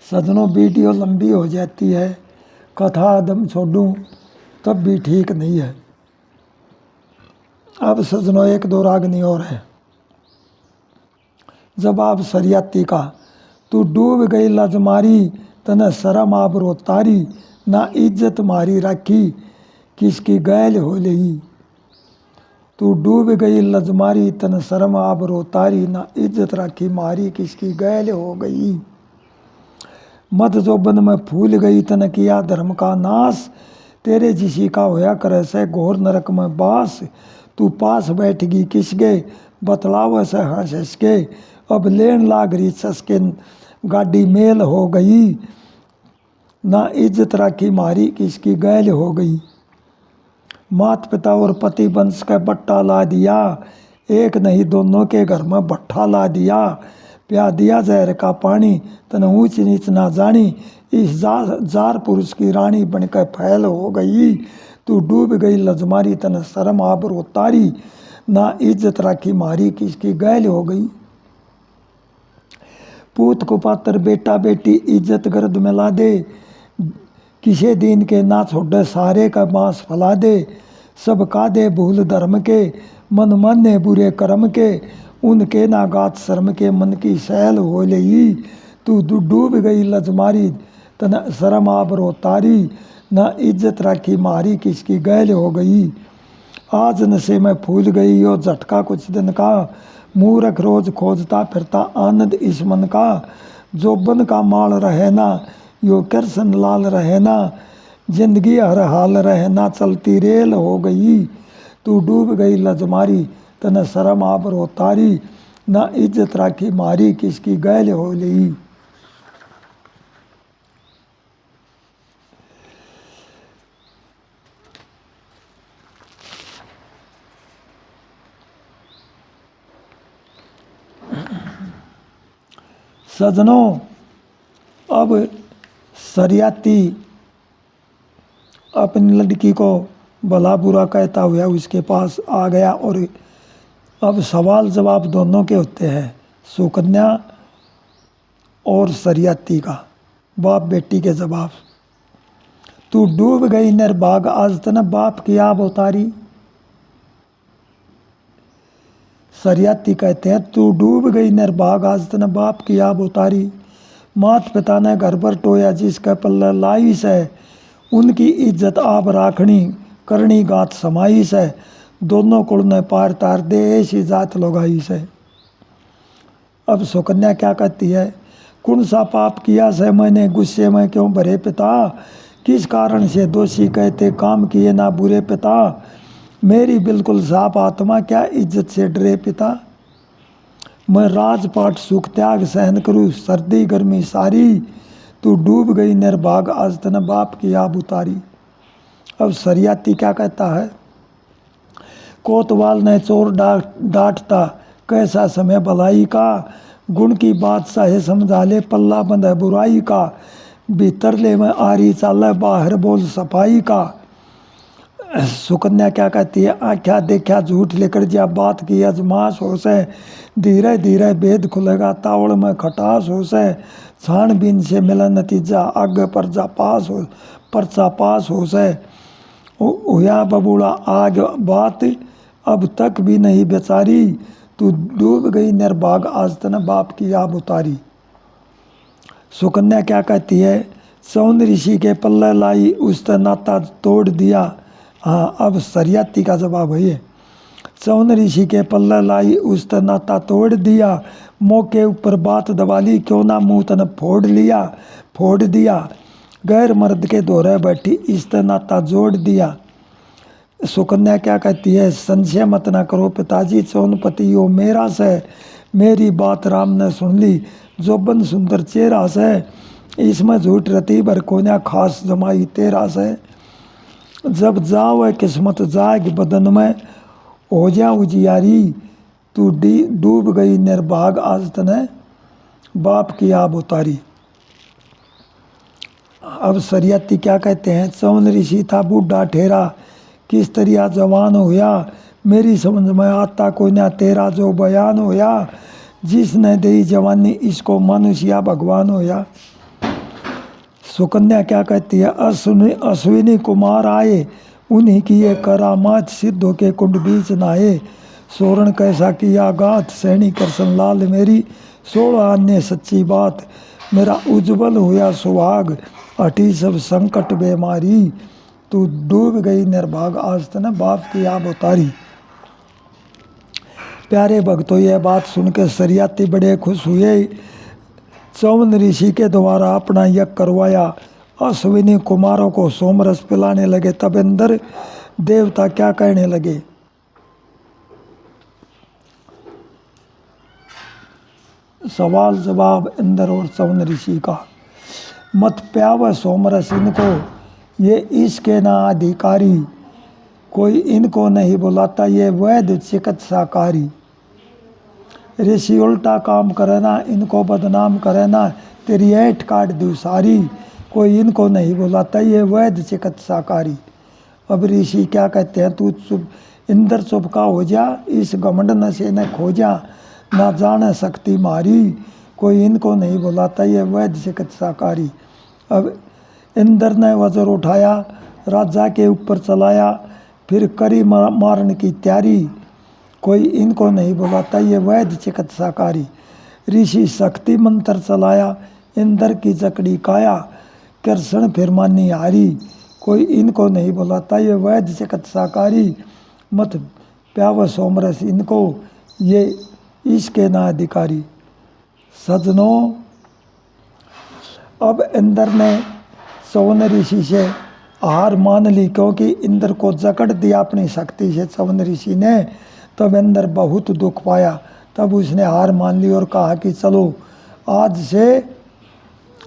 A: सजनों, वीडियो लंबी हो जाती है, कथा आदम छोड़ूं तब भी ठीक नहीं है। अब सजनों एक दो रागनी और है। जवाब सरियाती का, तू डूब गई लजमारी तने शरम आबरो तारी, ना इज्जत मारी राखी किसकी गैल हो लही। तू डूब गई लजमारी तन शरम आबरो तारी, ना इज्जत राखी मारी किसकी गैल हो गई। मद जोबन में फूल गई तन किया धर्म का नाश, तेरे जिसी का होया करे से घोर नरक में बास। तू पास बैठ गई किसके बतलाव से हंस हंस के, अब लेन लाग रही ससके गाड़ी मेल हो गई, ना इज्जत राखी मारी किसकी गैल हो गई। मात पिता और पति वंश का बट्टा ला दिया, एक नहीं दोनों के घर में भट्ठा ला दिया। प्या दिया जहर का पानी तन ऊंच नीच ना जानी, इस जार पुरुष की रानी बनकर फैल हो गई। तू डूब गई लजमारी तन शर्म आबरू तारी, ना इज्जत राखी मारी किसकी गैल हो गई। पूत को पात्र बेटा बेटी इज्जत गर्द में ला दे, किसे दिन के ना छोड़े सारे का बांस फैला दे। सब का दे भूल धर्म के मन माने बुरे कर्म के, उनके ना गात शर्म के मन की सैल हो लई। तू डूब गई लजमारी तन शर्म आबरो तारी, ना इज्जत राखी मारी किसकी गैल हो गई। आज नशे में फूल गई यो झटका कुछ दिन का, मूर्ख रोज खोजता फिरता आनंद इस मन का। जोबन का माल रहे ना यो कृष्ण लाल रहे ना, जिंदगी हर हाल रहे ना चलती रेल हो गई। तू डूब गई लजमारी तन शर्म आबरो तारी, ना इज्जत राखी मारी किसकी गैल हो लई। सजनों, अब सरियाती अपनी लड़की को भला बुरा कहता हुआ उसके पास आ गया, और अब सवाल जवाब दोनों के होते हैं, सुकन्या और सरियाती का, बाप बेटी के जवाब। तू डूब गई निर्भाग आज तने बाप की आब उतारी। सरियाती कहते हैं, तू डूब गई निर्भाग आज तने बाप की आब उतारी। मात पिता ने घर पर टोया जिसका पल्ला लाइस है, उनकी इज्जत आप राखनी करनी गात समाइस है। दोनों कुल ने पार तार दे ऐसी जात लोगाई से। अब सुकन्या क्या कहती है, कौन सा पाप किया से मैंने गुस्से में क्यों भरे पिता, किस कारण से दोषी कहते काम किए ना बुरे पिता। मेरी बिल्कुल साफ आत्मा क्या इज्जत से डरे पिता। मैं राजपाट सुख त्याग सहन करूँ सर्दी गर्मी सारी, तू डूब गई निर्भाग आज तने बाप की आब उतारी। अब सरियाती क्या कहता है, कोतवाल ने चोर डांटता कैसा समय भलाई का, गुण की बात चाहे समझा ले पल्ला बंद है बुराई का। भीतर ले में आरी चाल बाहर बोल सफाई का। सुकन्या क्या कहती है, आख्या देखा झूठ लेकर जा बात की अजमाश हो से, धीरे धीरे भेद खुलेगा तावड़ में खटास हो से। छानबीन से मिला नतीजा आगे पर्चा पास हो से। हुआ बबूला आग बात अब तक भी नहीं बेचारी, तू डूब गई निर्भाग आज तने बाप की आब उतारी। सुकन्या क्या कहती है, सौन ऋषि के पल्ले लाई उसने नाता तोड़ दिया। हाँ, अब सरियाती का जवाब है ये, सौन ऋषि के पल्ले लाई उसने नाता तोड़ दिया, मौके ऊपर बात दबाली क्यों ना मुँह तने फोड़ दिया। गैर मर्द के दौरे बैठी इसने नाता जोड़ दिया। सुकन्या क्या कहती है, संशय मत ना करो पिताजी चौनपति यो मेरा से, मेरी बात राम ने सुन ली जोबन सुंदर चेहरा से। इसमें झूठ रती भर कोन्या खास जमाई तेरा से। जब जाओ किस्मत जाग बदन में हो जा उजियारी, तू डूब गई निर्भाग आज तने बाप की आब उतारी। अब सरियाती क्या कहते हैं, चौन ऋषि था बूढ़ा ठेरा किस तरिया जवान हुआ, मेरी समझ में आता कोई ना तेरा जो बयान होया, जिसने दी जवानी इसको मनुष्य या भगवान होया। सुकन्या क्या कहती है, अश्विनी कुमार आए, उन्हीं की ये करामात, सिद्ध होके कुंड बीच नहाए। सोरण कैसा किया गात, सैनी कृष्ण लाल मेरी, 16 अन्य सच्ची बात, मेरा उज्जवल हुआ सुहाग, हटी सब संकट बेमारी, तू डूब गई निर्भाग, आज तने बाप की आब उतारी। प्यारे भक्तों, यह बात सुन के सरियाती बड़े खुश हुए। चौवन ऋषि के द्वारा अपना यज्ञ करवाया, अश्विनी कुमारों को सोमरस पिलाने लगे। तब इंद्र देवता क्या कहने लगे, सवाल जवाब इंद्र और चौवन ऋषि का। मत प्याव सोमरस इनको, ये इसके ना अधिकारी, कोई इनको नहीं बुलाता, ये वैद्य चिकित्साकारी। ऋषि उल्टा काम करे ना, इनको बदनाम करे ना, तेरी ऐठ काट दूँ सारी, कोई इनको नहीं बुलाता, ये वैद्य चिकित्साकारी। अब ऋषि क्या कहते हैं, तू चुप, इंद्र चुपका हो जा, इस घमंड नशे ने खो जा, ना जाने शक्ति मारी, कोई इनको नहीं बुलाता, ये वैद्य चिकित्साकारी। अब इंद्र ने वज्र उठाया, राजा के ऊपर चलाया, फिर करी मारने की तैयारी, कोई इनको नहीं बुलाता, ये वैद्य चिकित्साकारी। ऋषि शक्ति मंत्र चलाया, इंद्र की जकड़ी काया, कृष्ण फिर मानी हारी, कोई इनको नहीं बुलाता, ये वैद्य चिकित्साकारी। मत प्याव सोमरस इनको, ये इसके ना अधिकारी। सजनों, अब इंद्र ने चौवन ऋषि से हार मान ली, क्योंकि इंद्र को जकड़ दिया अपनी शक्ति से चौवन ऋषि ने। तब इंद्र बहुत दुख पाया, तब उसने हार मान ली और कहा कि चलो आज से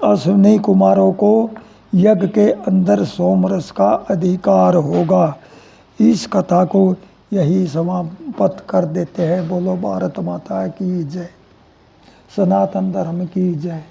A: अश्विनी कुमारों को यज्ञ के अंदर सोमरस का अधिकार होगा। इस कथा को यही समाप्त कर देते हैं। बोलो भारत माता की जय, सनातन धर्म की जय।